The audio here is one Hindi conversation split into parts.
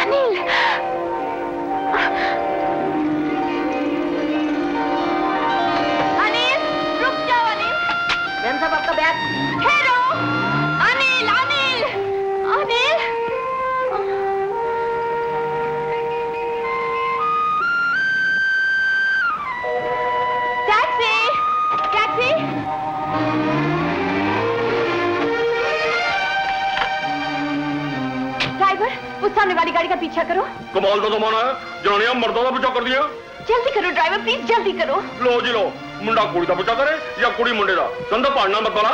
अनिल, अनिल, रुक जाओ अनिल। मैम साहब आपका बैग। ठहरो, Anil, Anil, Anil. Taxi, taxi. Driver, उस सामने वाली गाड़ी का पीछा करो। कमाल का जमाना है, जनानियां मर्दों का पीछा कर दिया। जल्दी करो ड्राइवर, प्लीज जल्दी करो। लो जी लो, मुंडा कुड़ी का पीछा करे या कुड़ी मुंडे का, संदा पाड़ना मत बला।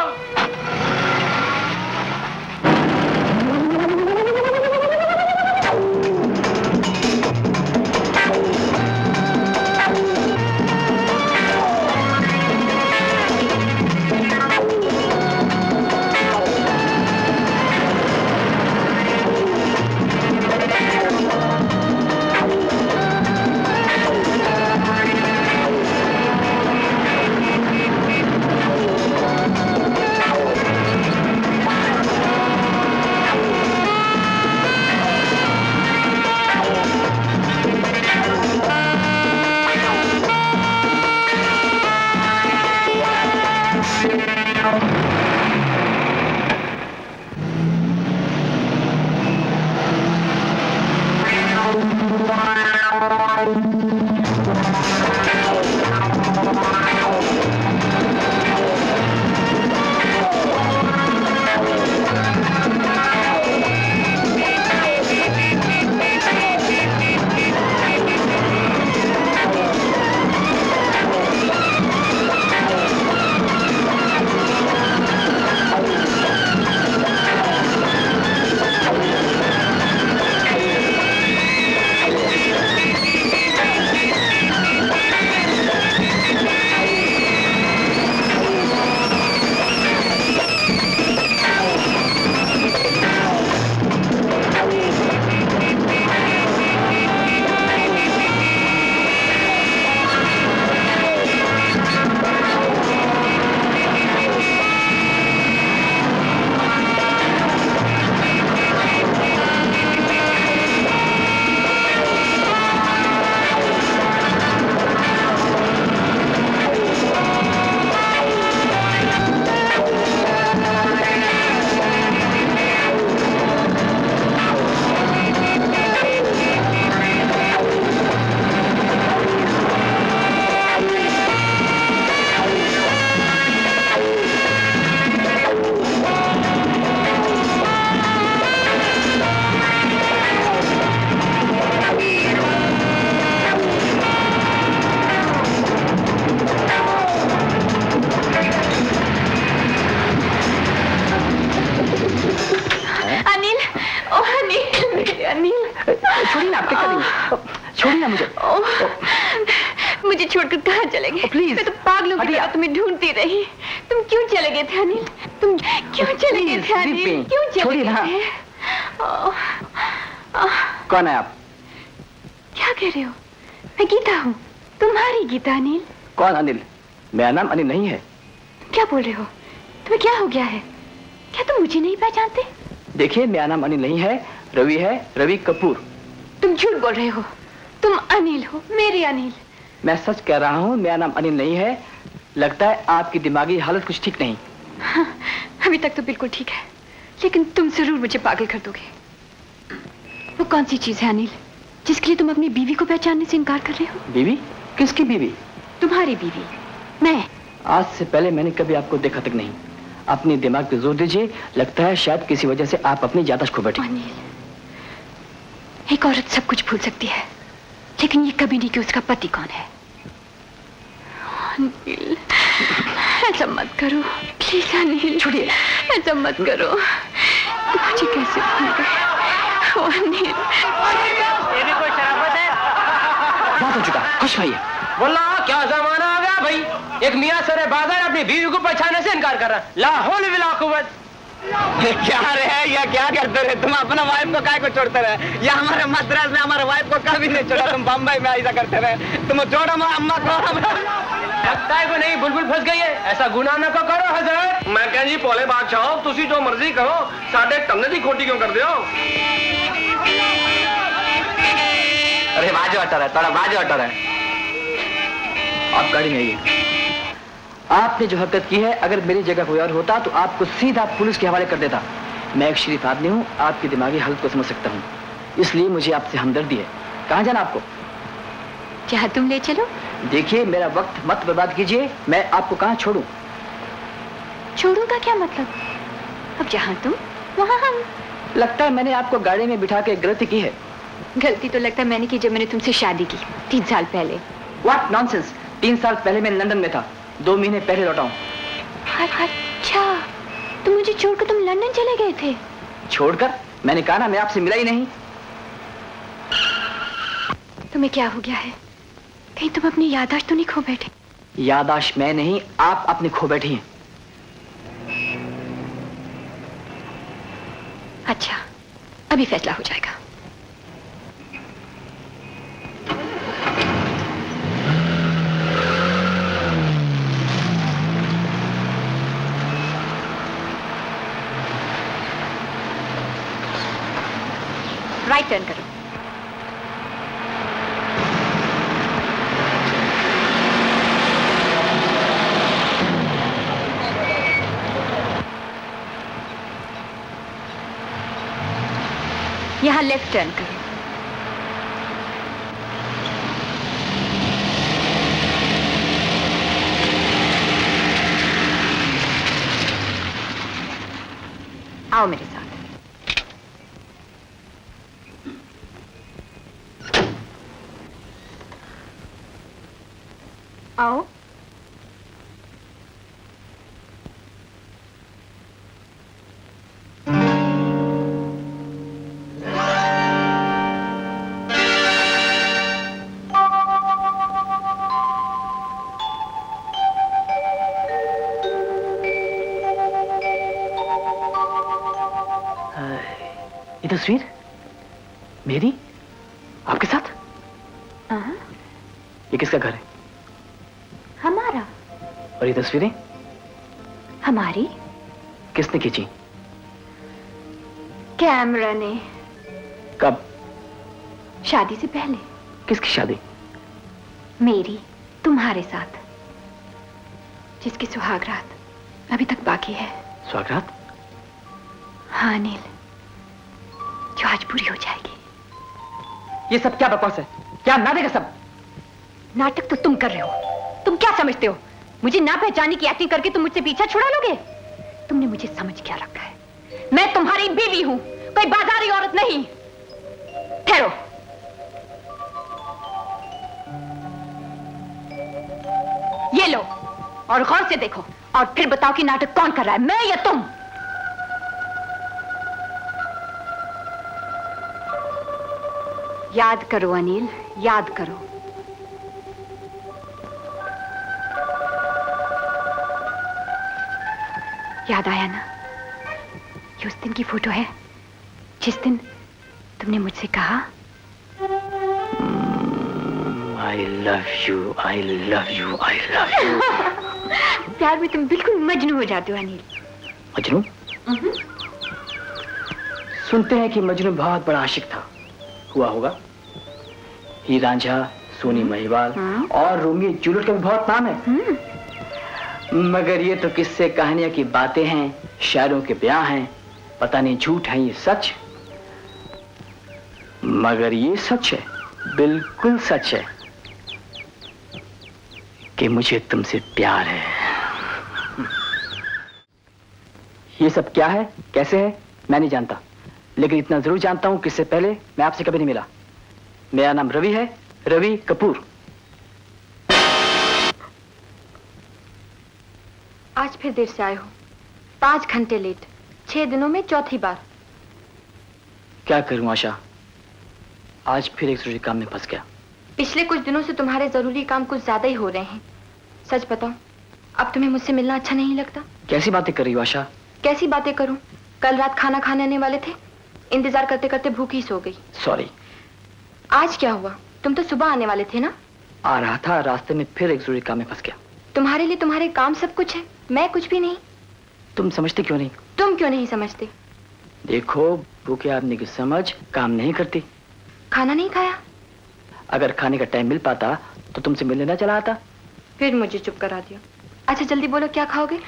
मुझे छोड़कर कहाँ चले गए? प्लीज, मैं तो पागलों की तरह तुम्हें ढूंढती रही। तुम क्यों चले गए थे अनिल? तुम क्यों चले गए थे अनिल? क्यों चले गए थे? कौन है आप? क्या कह रहे हो? मैं गीता हूँ, तुम्हारी गीता। अनिल? कौन अनिल? मेरा नाम अनिल नहीं है। क्या बोल रहे हो? तुम्हें क्या हो गया है? क्या तुम मुझे नहीं पहचानते? देखिए, मेरा नाम अनिल नहीं है, रवि है, रवि कपूर। तुम झूठ बोल रहे हो। तुम अनिल हो, मेरे अनिल। मैं सच कह रहा हूँ, मेरा नाम अनिल नहीं है। लगता है आपकी दिमागी हालत कुछ ठीक नहीं। हाँ, अभी तक तो बिल्कुल ठीक है, लेकिन तुम जरूर मुझे पागल कर दोगे। वो कौन सी चीज है अनिल, जिसके लिए तुम अपनी बीवी को पहचानने से इनकार कर रहे हो? बीवी? किसकी बीवी? तुम्हारी बीवी। मैं। आज से पहले मैंने कभी आपको देखा तक नहीं। अपने दिमाग पे जोर दीजिए, लगता है शायद किसी वजह से आप अपनी याददाश्त खो बैठे। अनिल, एक औरत सब कुछ भूल सकती है, लेकिन ये कभी नहीं कि उसका पति कौन है। अनिल, ऐसा मत करो प्लीज। अनिल छोड़िए, ऐसा मत करो। मुझे कैसे भूल गए? अनिल, ये भी कोई शराफत है? बात हो चुका, खुश भैया। बोला क्या जमाना आ गया भाई। एक मियां सरे बाजार अपनी बीवी को पहचानने से इनकार कर रहा। ला हौल वला कुव्वत। क्या रहे या क्या करते रहे तुम? अपना वाइफ को काय को छोड़ते रहे? या हमारे मद्रास में हमारे वाइफ को कभी नहीं छोड़ा, तुम बम्बई में ऐसा करते रहे। तुम जोड़ा में अम्मा को लगता है को नहीं बुलबुल फंस गई है। ऐसा गुनाह न करो हजरत। मैं कह जी भोले बादशाह, तुसी जो मर्जी करो, साडे टन्ने दी खोटी क्यों कर दियो? थोड़ी बाजू हटा रहा है, थोड़ा बाजू हटा रहा है। आप गाड़ी में आइए। आपने जो हरकत की है, अगर मेरी जगह कोई और होता तो आपको सीधा पुलिस के हवाले कर देता। मैं एक शरीफ आदमी हूँ, आपकी दिमागी हालत को समझ सकता हूँ, इसलिए मुझे आपसे हमदर्दी है। कहाँ जाना आपको? जहाँ तुम ले चलो। देखिए, मेरा वक्त मत बर्बाद कीजिए। मैं आपको कहाँ छोड़ूं? छोड़ूं का क्या मतलब? अब जहाँ तुम वहाँ हम। लगता है मैंने आपको गाड़ी में बिठा के गलती की है। गलती तो लगता है मैंने की जब मैंने तुमसे शादी की 3 साल पहले। What nonsense! 3 साल पहले मैं लंदन में था, 2 महीने पहले लौटा हूँ। अच्छा, तो मुझे छोड़कर तुम लंदन चले गए थे? छोड़कर? मैंने कहा ना, मैं आपसे मिला ही नहीं। तुम्हें क्या हो गया है? कहीं तुम अपनी याददाश्त तो नहीं खो बैठे? याददाश्त मैं नहीं, आप अपनी खो बैठी हैं। अच्छा, अभी फैसला हो जाएगा। राइट टर्न करो। यहाँ लेफ्ट टर्न करो। आओ मेरे साथ। आओ। ये तस्वीर मेरी आपके साथ? हाँ। ये किसका घर है? हमारा। और ये तस्वीरें हमारी। किसने खींची? कैमरा ने। कब? शादी से पहले। किसकी शादी? मेरी तुम्हारे साथ, जिसकी सुहाग रात अभी तक बाकी है। स्वागत? हाँ अनिल, जो आज पूरी हो जाएगी। ये सब क्या बकवास है? क्या नाटक है सब? नाटक तो तुम कर रहे हो। तुम क्या समझते हो? मुझे ना पहचाने की एक्टिंग करके तुम मुझसे पीछा छुड़ा लोगे? तुमने मुझे समझ क्या रखा है? मैं तुम्हारी बीवी हूं, कोई बाजारी औरत नहीं। ठहरो। ये लो और गौर से देखो और फिर बताओ कि नाटक कौन कर रहा है, मैं या तुम? याद करो अनिल, याद करो। याद आया ना? ये उस दिन की फोटो है जिस दिन तुमने मुझसे कहा I love you, I love you, I love you। प्यार में तुम बिल्कुल मजनू हो जाते हो अनिल। मजनू? सुनते हैं कि मजनू बहुत बड़ा आशिक था। हुआ होगा। हीर रांझा, सोनी महिवाल और रोमियो जूलियट का भी बहुत नाम है। मगर ये तो किस्से कहानियां की बातें हैं, शायरों के बयां हैं। पता नहीं झूठ है ये सच, मगर ये सच है, बिल्कुल सच है कि मुझे तुमसे प्यार है। ये सब क्या है, कैसे है, मैं नहीं जानता, लेकिन इतना जरूर जानता हूं कि इससे पहले मैं आपसे कभी नहीं मिला। मेरा नाम रवि है, रवि कपूर। आज फिर देर से आए हो, 5 घंटे लेट, 6 दिनों में चौथी बार। क्या करूं आशा, आज फिर एक जरूरी काम में फंस गया। पिछले कुछ दिनों से तुम्हारे जरूरी काम कुछ ज्यादा ही हो रहे हैं। सच बताओ, अब तुम्हें मुझसे मिलना अच्छा नहीं लगता? कैसी बातें कर रही हो आशा? कैसी बातें करूं? कल रात खाना खाने आने वाले थे, इंतजार करते करते भूखी सो गई। सॉरी। आज क्या हुआ? तुम तो सुबह आने वाले थे ना? आ रहा था, रास्ते में फिर एक जरूरी काम में फंस गया। तुम्हारे लिए तुम्हारे काम सब कुछ है, मैं कुछ भी नहीं। तुम समझते क्यों नहीं? तुम क्यों नहीं समझते? देखो, भूखे आदमी की समझ काम नहीं करती। खाना नहीं खाया? अगर खाने का टाइम मिल पाता तो तुमसे मिलने ना चला आता। फिर मुझे चुप करा दिया। अच्छा जल्दी बोलो क्या खाओगे?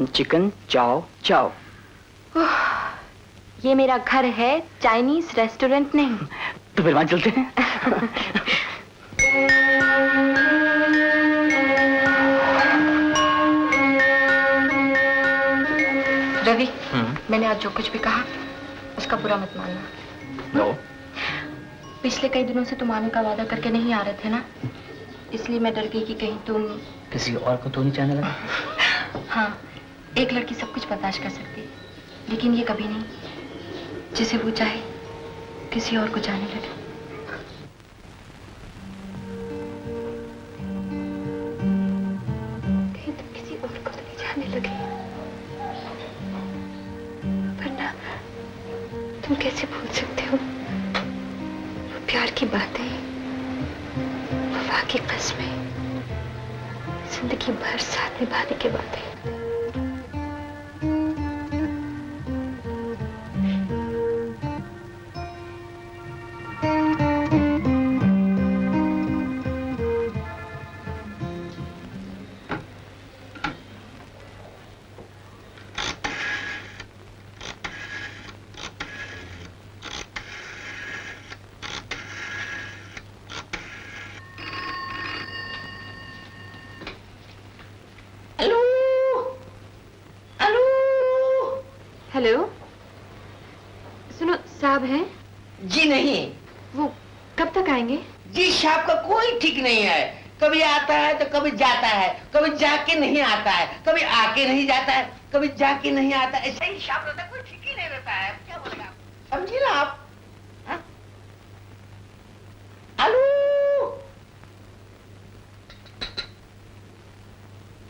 चिकन चाओ चाओ। ये मेरा घर है, चाइनीज रेस्टोरेंट नहीं। तो फिर वहां चलते हैं। रवि, मैंने आज जो कुछ भी कहा उसका बुरा मत मानना। नो। पिछले कई दिनों से तुम आने का वादा करके नहीं आ रहे थे ना, इसलिए मैं डर गई कि कहीं तुम किसी और को तो नहीं चाहने लगा? हाँ, एक लड़की सब कुछ बर्दाश्त कर सकती है, लेकिन ये कभी नहीं जिसे वो चाहे किसी और को जाने लगे। कहीं तुम किसी और को तो नहीं जाने लगे, वरना तुम कैसे भूल सकते हो वो प्यार की बातें, वफा की कसमें, जिंदगी भर साथ निभाने के बातें। हेलो, सुनो साहब हैं? जी नहीं। वो कब तक आएंगे? जी साहब का कोई ठीक नहीं है, कभी आता है तो कभी जाता है, कभी जाके नहीं आता है, कभी आके नहीं जाता है, कभी जाके नहीं आता है। ऐसा ही साहब रहता है, कोई ठीक ही नहीं रहता है। क्या बोलेगा, समझिए ना आप? हाँ? हेलो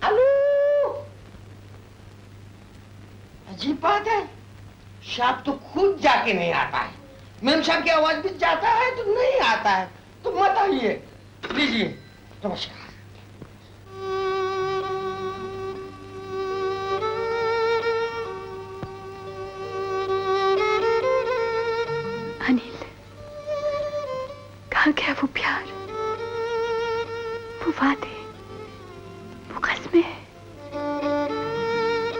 हेलो, अजीब बात है, साहब तो खुद जाके नहीं आता है। मेम साहब की आवाज भी जाता है तो नहीं आता है, तो मत आइए। लीजिए नमस्कार। अनिल, कहाँ गया वो प्यार, वो वादे, वो कसमें?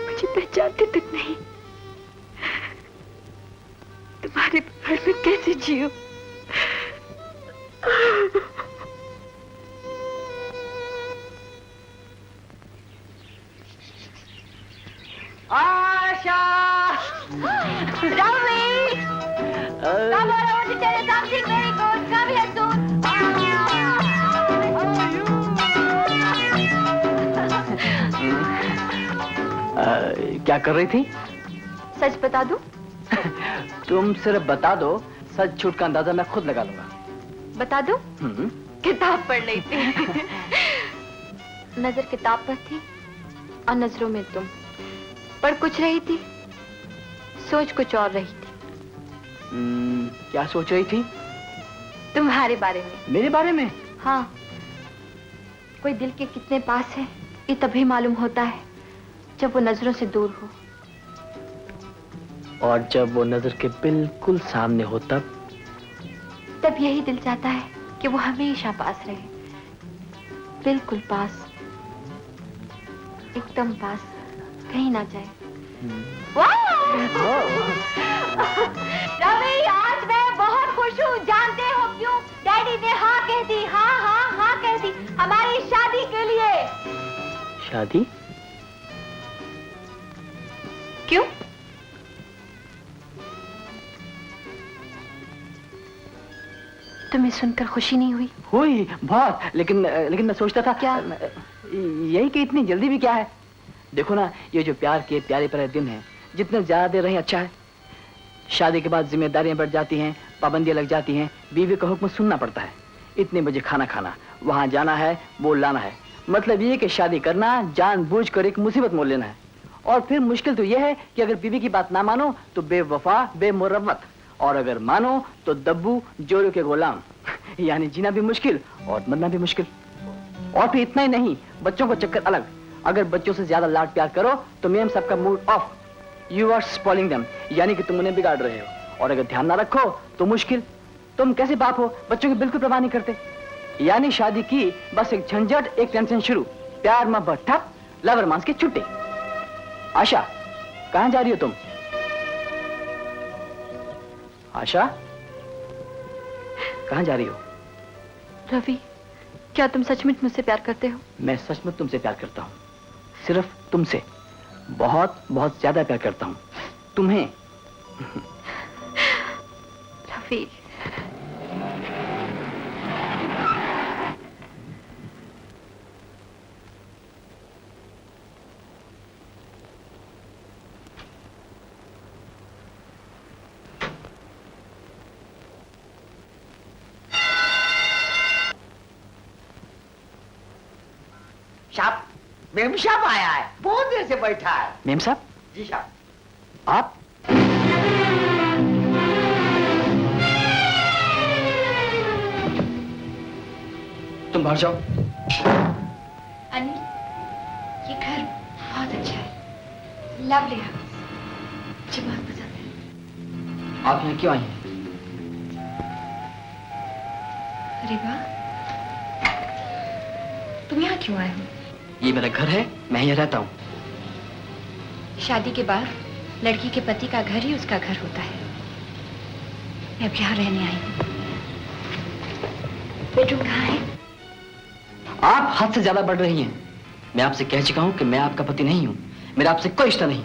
मुझे पहचानते तक नहीं। तुम्हारे घर में कैसे जियो? आशा! Ravi! Come on over to tell us something very good. Come here soon. क्या कर रही थी? सच बता दूं? तुम सिर्फ बता दो, सच झूठ का अंदाजा मैं खुद लगा लूंगा। बता दूं? किताब पढ़ रही थी। नजर किताब पर थी और नजरों में तुम। पढ़ कुछ रही थी, सोच कुछ और रही थी। क्या सोच रही थी? तुम्हारे बारे में। मेरे बारे में? हाँ, कोई दिल के कितने पास है ये तभी मालूम होता है जब वो नजरों से दूर हो। और जब वो नजर के बिल्कुल सामने हो तब यही दिल चाहता है कि वो हमेशा पास रहे, बिल्कुल पास, एकदम पास, कहीं ना जाए। रवि, आज मैं बहुत खुश हूँ। जानते हो क्यों? डैडी ने हाँ कह दी, हाँ कह दी हमारी शादी के लिए। शादी? क्यों? तुम्हें सुनकर खुशी नहीं हुई? हुई बहुत, लेकिन मैं सोचता था क्या? यही कि इतनी जल्दी भी क्या है। देखो ना, ये जो प्यार के प्यारे प्यारे दिन हैं, जितने ज्यादा देर रहे अच्छा है। शादी के बाद जिम्मेदारियां बढ़ जाती हैं, पाबंदियां लग जाती हैं, बीवी का हुक्म सुनना पड़ता है। इतने बजे खाना खाना, वहां जाना है, वो लाना है। मतलब ये कि शादी करना जानबूझकर एक मुसीबत मोल लेना है। और फिर मुश्किल तो यह है कि अगर बीवी की बात ना मानो तो बेवफा बेमुरव्वत, और अगर मानो तो दब्बू जोरों के गुलाम। यानी जीना भी मुश्किल और मरना भी मुश्किल। और फिर इतना ही नहीं, बच्चों का चक्कर अलग। अगर बच्चों से ज्यादा लाड प्यार करो तो मेम सबका mood off. You are spoiling them, यानी कि तुम उन्हें बिगाड़ रहे हो। और अगर ध्यान ना रखो तो मुश्किल। तुम कैसे बाप हो, बच्चों की बिल्कुल परवाह नहीं करते। यानी शादी की बस एक झंझट, एक टेंशन शुरू, प्यार मोहब्बत ठप, लव रोमांस की छुट्टी। आशा, कहां जा रही हो तुम? आशा, कहां जा रही हो? रवि, क्या तुम सचमुच मुझसे प्यार करते हो? मैं सचमुच तुमसे प्यार करता हूं, सिर्फ तुमसे, बहुत बहुत ज्यादा प्यार करता हूं तुम्हें। रवि, साहब, मेम साहब आया है, बहुत देर से बैठा है। मेम साहब? जी साहब। आप? तुम बाहर जाओ। अनिल, ये घर बहुत अच्छा है, लवली हाउस, मुझे बहुत पसंद है। आप यहाँ क्यों आई हैं? अरे वाह, तुम यहाँ क्यों आए हो? ये मेरा घर है, मैं यहाँ रहता हूँ। शादी के बाद लड़की के पति का घर ही उसका घर होता है। मैं अब यहाँ रहने आई हूँ। बेडरूम कहाँ है? आप हद से ज्यादा बढ़ रही हैं। मैं आपसे कह चुका हूँ कि मैं आपका पति नहीं हूँ, मेरा आपसे कोई रिश्ता नहीं।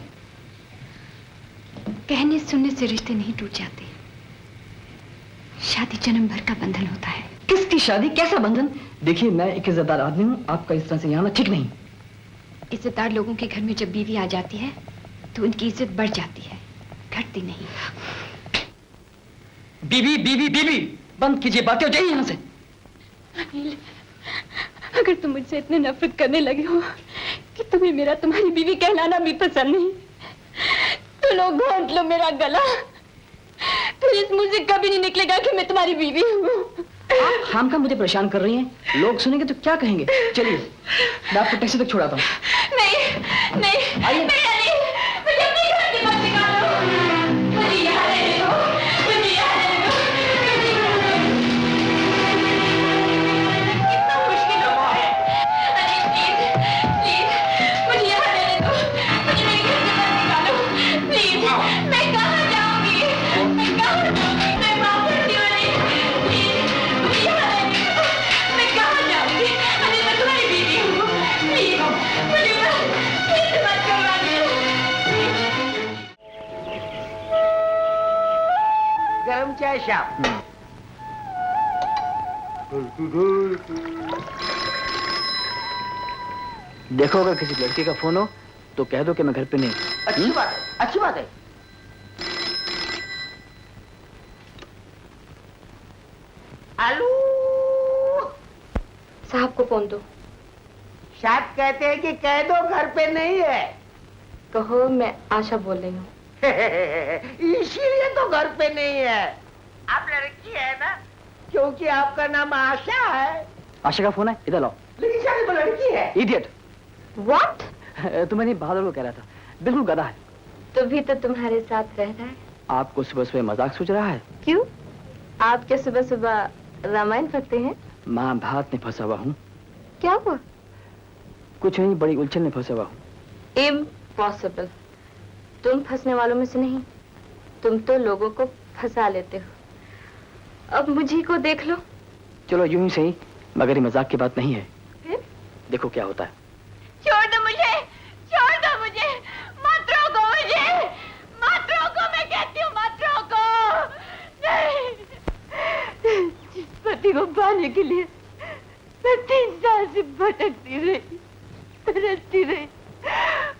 कहने सुनने से रिश्ते नहीं टूट जाते, शादी जन्म भर का बंधन होता है। किसकी शादी, कैसा बंधन? देखिए, मैं एक इज्जतदार आदमी हूँ, आपका इस तरह से यहाँ आना ठीक नहीं। इज्जतदार लोगों के घर में जब बीवी आ जाती है तो उनकी इज्जत बढ़ जाती है, घटती नहीं। बीबी बीबी बीबी, बंद कीजिए बातें, हो जाइए यहाँ से। अनिल, अगर तुम मुझसे इतने नफरत करने लगे हो कि तुम्हें मेरा तुम्हारी बीवी कहलाना भी पसंद नहीं, तो लोग घोंट लो मेरा गला, फिर इस मुंह से कभी नहीं निकलेगा कि मैं तुम्हारी बीवी हूँ। आप खामखा मुझे परेशान कर रही हैं, लोग सुनेंगे तो क्या कहेंगे? चलिए, मैं आपको टैक्सी तक छोड़ाता हूँ। नहीं नहीं, आइए। नहीं अनिल, मुझे अपने घर से मत निकालो, मुझे यहाँ रहने दो, मुझे यहाँ रहने दो, मुझे यहाँ रहने दो। कितना मुश्किल होता है। अनिल प्लीज प्लीज मुझे यहाँ रहने दो, मुझे मेरे घर से मत निकालो, प्लीज। मैं कहाँ जाऊँगी, मैं कहाँ जाऊँगी, मैं माफ करती हूँ अनिल, प्लीज मुझे यहाँ रहने दो, मैं कहाँ जाऊँगी? अनिल, मैं तुम्हारी बीवी हूँ, प्लीज मुझे मत करो अनिल। गरम चाय साहब। देखो, अगर किसी लड़के का फोन हो तो कह दो कि मैं घर पे नहीं। अच्छी बात है, अच्छी बात है। आलू साहब को फोन दो। साहब कहते हैं कि कह दो घर पे नहीं है। कहो, मैं आशा बोल रही हूँ। इसीलिए तो घर पे नहीं है। आप लड़की है ना, क्योंकि आपका नाम आशा है। आशा का फोन है, इधर लाओ। लेकिन शायद वो लड़की है। इडियट। What? तुम्हें नहीं, बहादुर को कह रहा था, बिल्कुल गधा है। तभी तो तुम्हारे साथ रह रहा है। आपको सुबह सुबह मजाक सूझ रहा है? क्यों? आप क्या सुबह सुबह रामायण पढ़ते हैं? महाभारत में फंसा हुआ हूँ। क्या हुआ? कुछ नहीं, बड़ी उलझन में फंसा हुआ हूँ। इम्पॉसिबल। तुम फंसने वालों में से नहीं, तुम तो लोगों को फंसा लेते हो। अब मुझे को देख लो। चलो यूं ही सही, मगर ये मजाक की बात नहीं है। फिर? देखो क्या होता है। छोड़ दो मुझे, छोड़ दो मुझे, मत रोको मुझे, मत रोको, मैं कहती हूँ मत रोको। नहीं, जिस पति को पाने के लिए मैं 3 साल से भटकती रही, तरसती रही,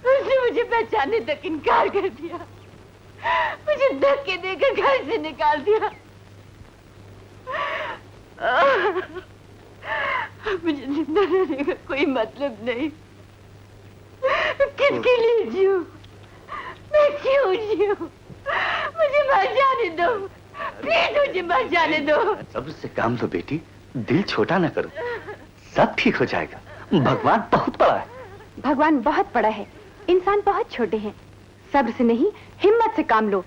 उसने मुझे पहचानने तक इनकार कर दिया, मुझे धक्के देकर घर से निकाल दिया। मुझे जिंदा रहने का कोई मतलब नहीं। किसके लिए जीऊं? मैं क्यों जीऊं? मुझे मर जाने दो, प्लीज मुझे मर जाने दो। सब्र से काम लो बेटी, दिल छोटा ना करो, सब ठीक हो जाएगा। भगवान बहुत बड़ा है। भगवान बहुत बड़ा है, इंसान बहुत छोटे हैं। सब्र से नहीं, हिम्मत से काम लो।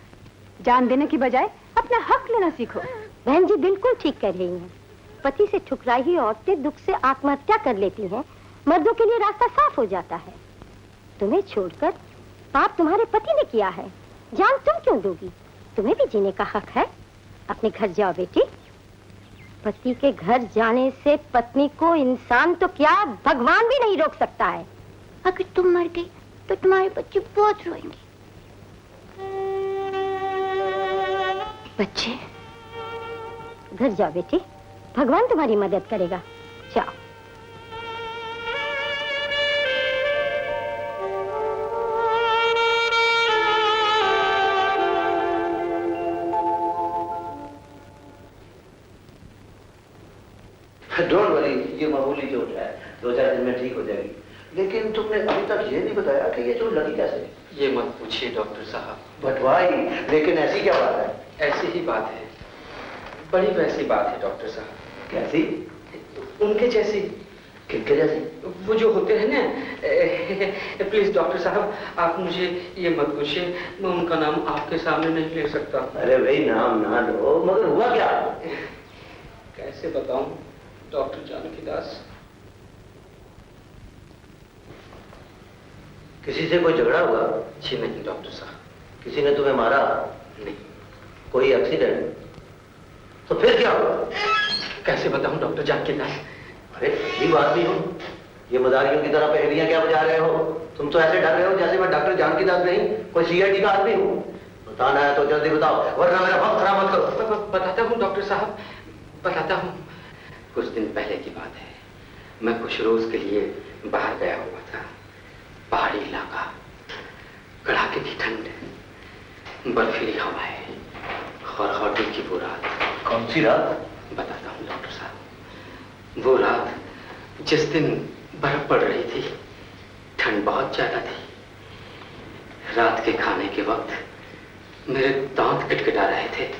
जान देने की बजाय अपना हक लेना सीखो। बहन जी बिल्कुल ठीक कह रही हैं। पति से ठुकराई हुई औरतें दुख से आत्महत्या कर लेती हैं, मर्दों के लिए रास्ता साफ हो जाता है। तुम्हें छोड़कर पाप तुम्हारे पति ने किया है, जान तुम क्यों दोगी? तुम्हें भी जीने का हक है। अपने घर जाओ बेटी। पति के घर जाने से पत्नी को इंसान तो क्या भगवान भी नहीं रोक सकता है। अगर तुम मर गई तो तुम्हारे बच्चे बहुत रोएंगे। बच्चे घर जाओ बेटी, भगवान तुम्हारी मदद करेगा। जाओ। डोंट वरी, ये मामूली चोट है, 2-4 दिन में ठीक हो जाएगी। लेकिन तुमने अभी तक ये नहीं बताया कि ये चोट लगी कैसे? ये मत पूछिए डॉक्टर साहब। But why? लेकिन ऐसी क्या बात है? ऐसी ही बात है, बड़ी वैसी बात है डॉक्टर साहब। कैसी? उनके जैसी। किनके जैसी? वो जो होते हैं ना। प्लीज डॉक्टर साहब, आप मुझे ये मत पूछिए, मैं उनका नाम आपके सामने नहीं ले सकता। अरे भाई नाम ना लो, मगर हुआ क्या? कैसे बताऊं डॉक्टर जानकीदास। किसी से कोई झगड़ा हुआ? जी नहीं डॉक्टर साहब। किसी ने तुम्हें मारा? नहीं। कोई एक्सीडेंट? तो फिर क्या हुआ? कैसे बताऊं डॉक्टर जानकीदास। अरे ये बात भी हो, ये मदारियों की तरह पहेलियां क्या बजा रहे हो? तुम तो ऐसे डर रहे हो जैसे मैं डॉक्टर जानकीदास नहीं, कोई सीआईडी का आदमी हूँ। बताना है तो जल्दी बताओ, वरना मेरा वक्त खराब मत करो। बताता हूँ डॉक्टर साहब, बताता हूँ। कुछ दिन पहले की बात है, मैं कुछ रोज के लिए बाहर गया हुआ था। पहाड़ी इलाका, कड़ाके की ठंड, बर्फीली हवाएं और होटल की वो रात। कौन सी रात? बताता हूँ डॉक्टर साहब। वो रात जिस दिन बर्फ पड़ रही थी, ठंड बहुत ज्यादा थी। रात के खाने के वक्त मेरे दांत किटकिटा रहे थे।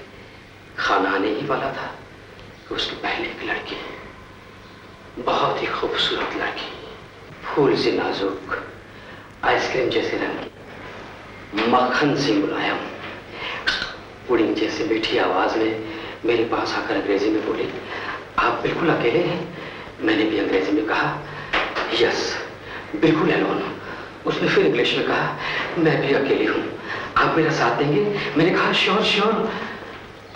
खाना आने ही वाला था। उसके पहले एक लड़की, बहुत ही खूबसूरत लड़की, फूल से नाजुक, आइसक्रीम जैसे रंग, मक्खन से मुलायम, पुडिंग जैसे मीठी आवाज में मेरे पास आकर अंग्रेजी में बोली, आप बिल्कुल अकेले हैं? मैंने भी अंग्रेजी में कहा, यस बिल्कुल एलोन। उसने फिर इंग्लिश में कहा, मैं भी अकेली हूँ, आप मेरा साथ देंगे? मैंने कहा श्योर श्योर,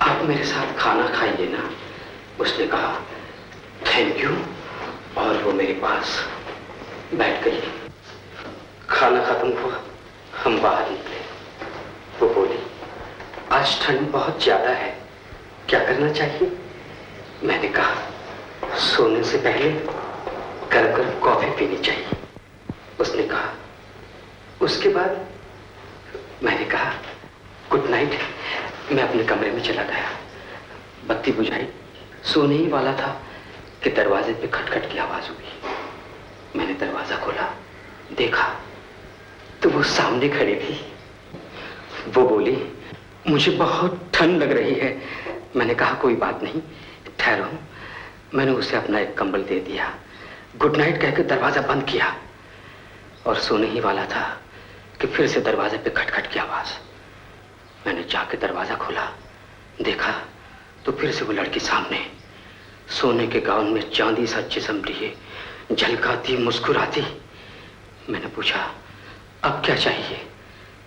आप मेरे साथ खाना खाइए ना। उसने कहा थैंक यू, और वो मेरे पास बैठ गई। खाना खत्म हुआ, हम बाहर निकले। वो बोली, आज ठंड बहुत ज्यादा है, क्या करना चाहिए? मैंने कहा सोने से पहले गर्म गर्म कॉफी पीनी चाहिए। उसने कहा उसके बाद? मैंने कहा गुड नाइट। मैं अपने कमरे में चला गया, बत्ती बुझाई, सोने ही वाला था कि दरवाजे पे खटखट की आवाज हुई। मैंने दरवाजा खोला, देखा तो वो सामने खड़ी थी। वो बोली, मुझे बहुत ठंड लग रही है। मैंने कहा कोई बात नहीं, ठहरो। मैंने उसे अपना एक कंबल दे दिया, गुड नाइट कहकर दरवाजा बंद किया, और सोने ही वाला था कि फिर से दरवाजे पे खटखट की आवाज। मैंने जाके दरवाजा खोला, देखा तो फिर से वो लड़की सामने, सोने के गाउन में चांदी सा जिस्म लिए, झलकाती मुस्कुराती। मैंने पूछा अब क्या चाहिए?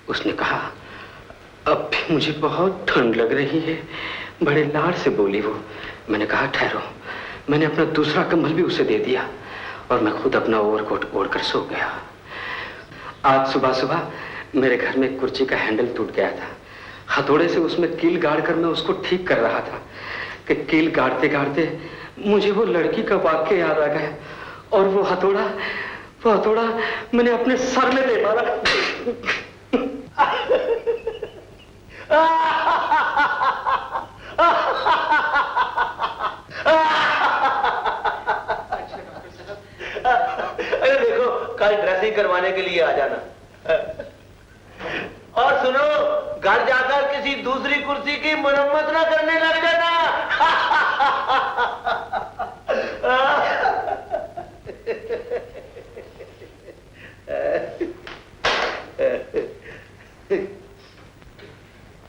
उसने कहा अब भी मुझे बहुत ठंड लग रही है, बड़े लाड़ से बोली वो। मैंने कहा ठहरो। मैंने अपना दूसरा कंबल भी उसे दे दिया, और मैं खुद अपना ओवरकोट ओढ़कर सो गया। आज सुबह सुबह मेरे घर में एक कुर्सी का हैंडल टूट गया था। हथौड़े से उसमें कील गाड़कर मैं उसको ठीक कर रहा था कि कील गाड़ते गाड़ते मुझे वो लड़की का वाक्य याद आ गया, और वो हथौड़ा मैंने अपने सर में दे मारा। अरे देखो, कल ड्रेसिंग करवाने के लिए आ जाना। और सुनो, घर जाकर किसी दूसरी कुर्सी की मरम्मत ना करने लग जाना।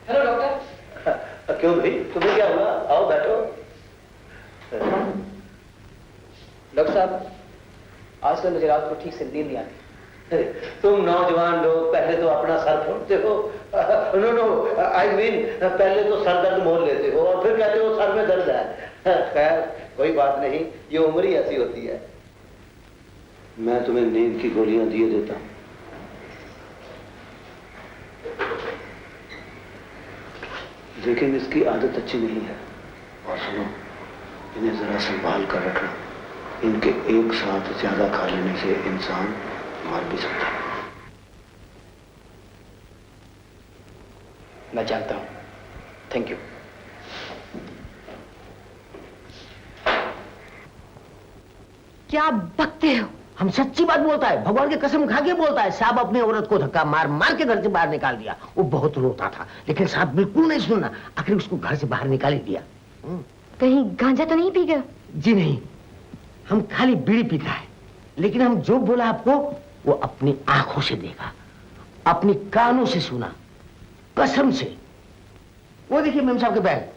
Hello doctor. क्यों भाई, तुम्हें क्या हुआ? आओ बैठो। आजकल मुझे रात को ठीक से नींद नहीं आती। तुम नौजवान लोग पहले तो अपना सर फोड़ते हो, नो आई मीन पहले तो सर दर्द मोल लेते हो और फिर कहते हो सर में दर्द है। खैर कोई बात नहीं, ये उम्र ही ऐसी होती है। मैं तुम्हें नींद की गोलियां दिए देता हूं। लेकिन इसकी आदत अच्छी नहीं है। और सुनो, इन्हें जरा संभाल कर रखना। इनके एक साथ ज्यादा खा लेने से इंसान मर भी सकता है। मैं जानता हूं। Thank you. क्या बकते हो? हम सच्ची बात बोलता है, भगवान की कसम खा के बोलता है। साहब अपनी औरत को धक्का मार मार के घर से बाहर निकाल दिया। वो बहुत रोता था, लेकिन साहब बिल्कुल नहीं सुना। आखिर उसको घर से बाहर निकाल ही दिया। कहीं गांजा तो नहीं पी गए? जी नहीं, हम खाली बीड़ी पीता है। लेकिन हम जो बोला आपको वो अपनी आंखों से देखा, अपनी कानों से सुना, कसम से। वो देखिए मेम साहब के बैग,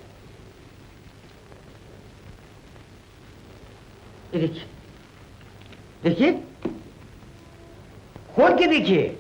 ये देखिए, देखिए खोल के देखिए।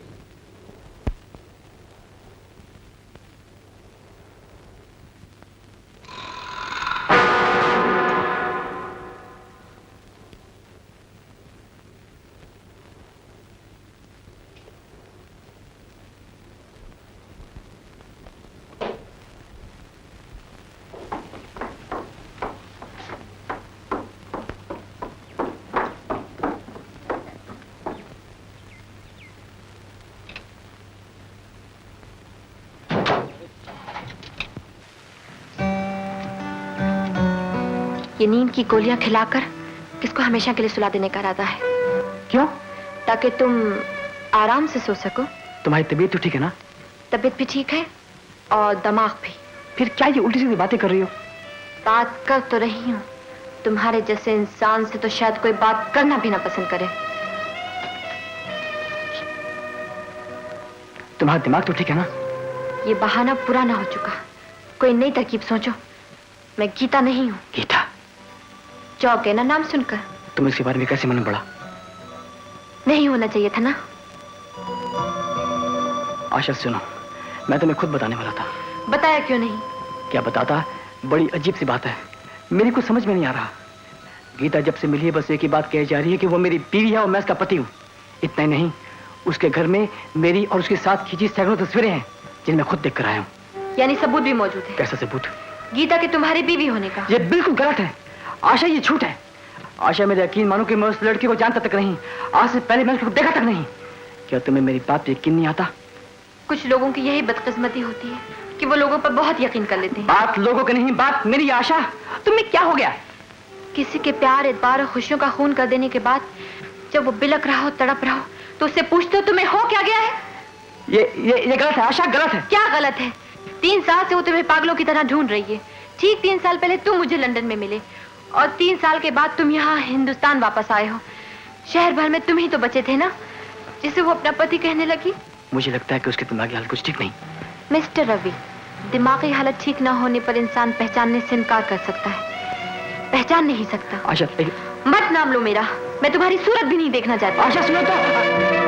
ये नींद की गोलियां खिलाकर किसको हमेशा के लिए सुला देने का इरादा है? क्यों? ताकि तुम आराम से सो सको। तुम्हारी तबीयत तो ठीक है ना? तबीयत भी ठीक है और दिमाग भी। फिर क्या ये उल्टी सीधी बातें कर रही हो? बात कर तो रही हूँ। तुम्हारे जैसे इंसान से तो शायद कोई बात करना भी ना पसंद करे। तुम्हारा दिमाग तो ठीक है ना? ये बहाना पुराना हो चुका, कोई नई तरकीब सोचो। मैं गीता नहीं हूँ। गीता? चौक है ना नाम सुनकर। तुम इसके बारे में कैसे मालूम पड़ा? नहीं होना चाहिए था ना। आशा सुनो, मैं तुम्हें खुद बताने वाला था। बताया क्यों नहीं? क्या बताता? बड़ी अजीब सी बात है, मेरी कुछ समझ में नहीं आ रहा। गीता जब से मिली है बस एक ही बात कही जा रही है कि वो मेरी बीवी है और मैं उसका पति हूँ। इतना ही नहीं, उसके घर में मेरी और उसके साथ खींची सैकड़ों तस्वीरें हैं जिन्हें मैं खुद देख कर आया हूँ। यानी सबूत भी मौजूद है? कैसा सबूत? गीता के तुम्हारी बीवी होने का। ये बिल्कुल गलत है आशा, ये झूठ है। आशा, मेरा यकीन मानो कि मैं उस लड़की को जानता तक नहीं, आज से पहले मैं उसको देखा तक नहीं। क्या तुम्हें मेरी बात पे यकीन नहीं आता? कुछ लोगों की यही बदकिस्मती होती है कि वो लोगों पर बहुत यकीन कर लेते हैं। बात लोगों की नहीं, बात मेरी। आशा, तुम्हें क्या हो गया? किसी के प्यार, एतबार और खुशियों का खून कर देने के बाद जब वो बिलक रहा हो, तड़प रहा हो, तो उससे पूछते हो तुम्हें हो क्या गया है? ये गलत है आशा, गलत है। क्या गलत है? 3 साल से वो तुम्हें पागलों की तरह ढूंढ रही है। ठीक 3 साल पहले तुम मुझे लंदन में मिले और 3 साल के बाद तुम यहाँ हिंदुस्तान वापस आए हो। शहर भर में तुम ही तो बचे थे ना जिसे वो अपना पति कहने लगी। मुझे लगता है कि उसकी दिमागी हालत कुछ ठीक नहीं। मिस्टर रवि, दिमागी हालत ठीक ना होने पर इंसान पहचानने से इनकार कर सकता है, पहचान नहीं सकता। आशा, मत नाम लो मेरा, मैं तुम्हारी सूरत भी नहीं देखना चाहती। आशा सुनो तो।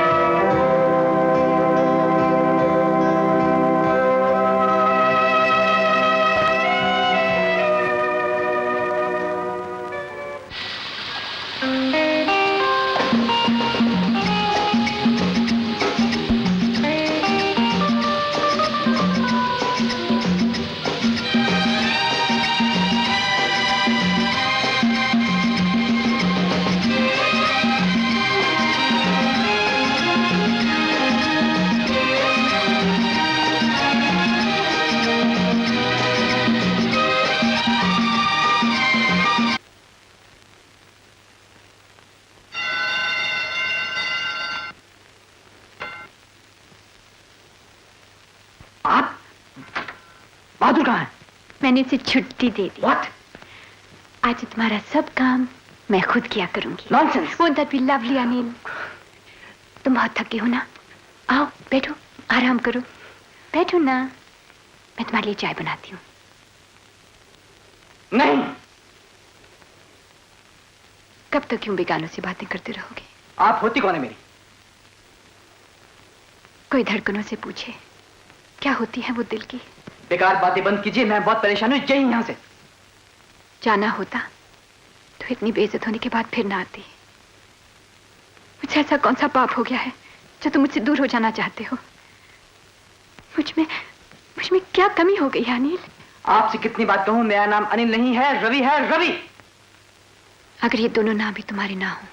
बहादुर कहाँ है? मैंने उसे छुट्टी दे दी। What? आज तुम्हारा सब काम मैं खुद किया करूंगी। Nonsense. Won't that be lovely, Anil? तुम बहुत थके हो ना? आओ बैठो, आराम करो। बैठो ना, मैं तुम्हारे लिए चाय बनाती हूँ। नहीं। कब तक क्यों बेगानों से बातें करते रहोगे? आप होती कौन है मेरी? कोई धड़कनों से पूछे क्या होती है वो दिल की। बेकार बातें बंद कीजिए, मैं बहुत परेशान हूँ, जाइए यहाँ से। जाना होता तो इतनी बेइज्जत होने के बाद फिर ना आती। मुझे ऐसा कौन सा पाप हो गया है जो तुम मुझसे दूर हो जाना चाहते हो? मुझ में क्या कमी हो गई है अनिल? आपसे कितनी बात कहूँ, मेरा नाम अनिल नहीं है, रवि है, रवि। अगर ये दोनों नाम भी तुम्हारे ना हो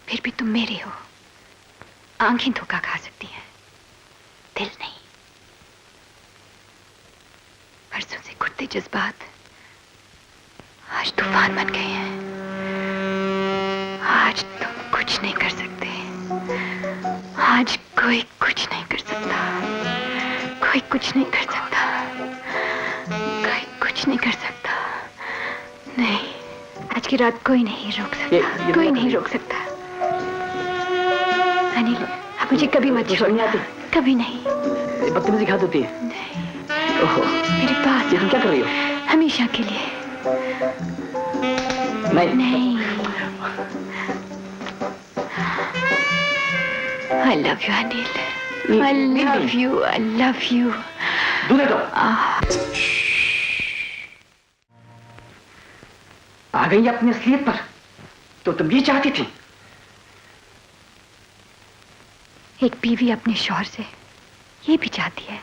फिर भी तुम मेरे हो। आंखें धोखा खा सकती हैं, दिल नहीं। बरसों से घुटते जज्बात आज तूफान बन गए हैं। आज तुम कुछ नहीं कर सकते। आज कोई कुछ नहीं कर सकता। कोई कुछ नहीं कर सकता। कोई कुछ नहीं कर सकता। नहीं, आज की रात कोई नहीं रोक सकता। कोई नहीं रोक सकता। अनिल, आप मुझे कभी मत छोड़ना। कभी नहीं। बदतमीजी खात होती है। नहीं। ओहो, मेरे पास तुम क्या कर रही हो? हमेशा के लिए। नहीं। I love you, Anil. I love you. I love you. दूध दो। आ गई अपनी असलियत पर। तो तुम ये चाहती थी? एक बीवी अपने शौहर से ये भी चाहती है।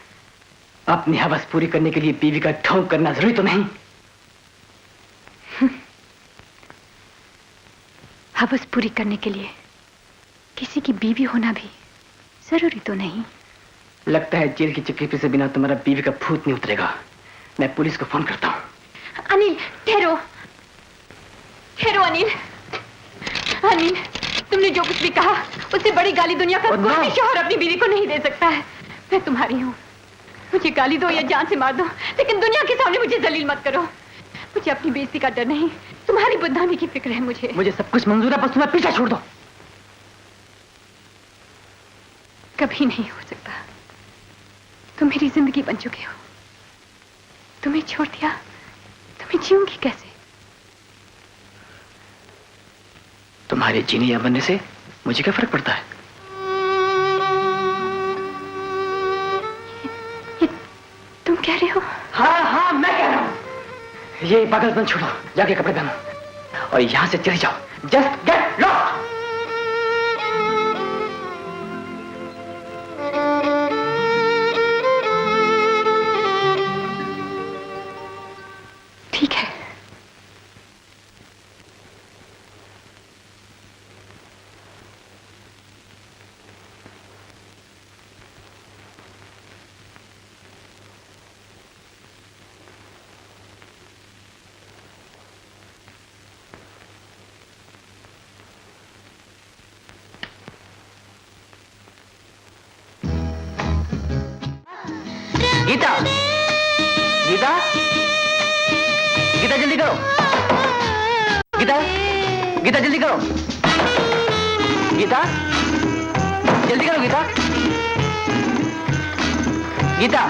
अपनी हवस पूरी करने के लिए बीवी का ढोंग करना जरूरी तो नहीं? हवस पूरी करने के लिए किसी की बीवी होना भी जरूरी तो नहीं। लगता है जेल की चिपचिपी से बिना तुम्हारा बीवी का भूत नहीं उतरेगा। मैं पुलिस को फोन करता हूँ। अनिल, ठहरो। ठहरो अनिल। अनिल, तुमने जो कुछ भी कहा उससे बड़ी गाली दुनिया का कोई भी शौहर अपनी बीवी को नहीं दे सकता है। मैं तुम्हारी हूँ। मुझे गाली दो या जान से मार दो, लेकिन दुनिया के सामने मुझे जलील मत करो। मुझे अपनी बेइज्जती का डर नहीं, तुम्हारी बदनामी की फिक्र है मुझे। मुझे सब कुछ मंजूर है, बस तुम्हें पीछा छोड़ दो। कभी नहीं हो सकता। तुम मेरी जिंदगी बन चुके हो। तुम्हें छोड़ दिया तो मैं जीऊंगी कैसे? तुम्हारे जीने या बनने से मुझे क्या फर्क पड़ता है? ये तुम कह रहे हो? हाँ, मैं कह रहा हूँ। ये पागलपन छोड़ो, जाके कपड़े पहनो और यहां से चले जाओ। Just get lost. ठीक है। गीता, गीता, गीता जल्दी करो। गीता, गीता जल्दी करो। गीता, जल्दी करो। गीता, गीता।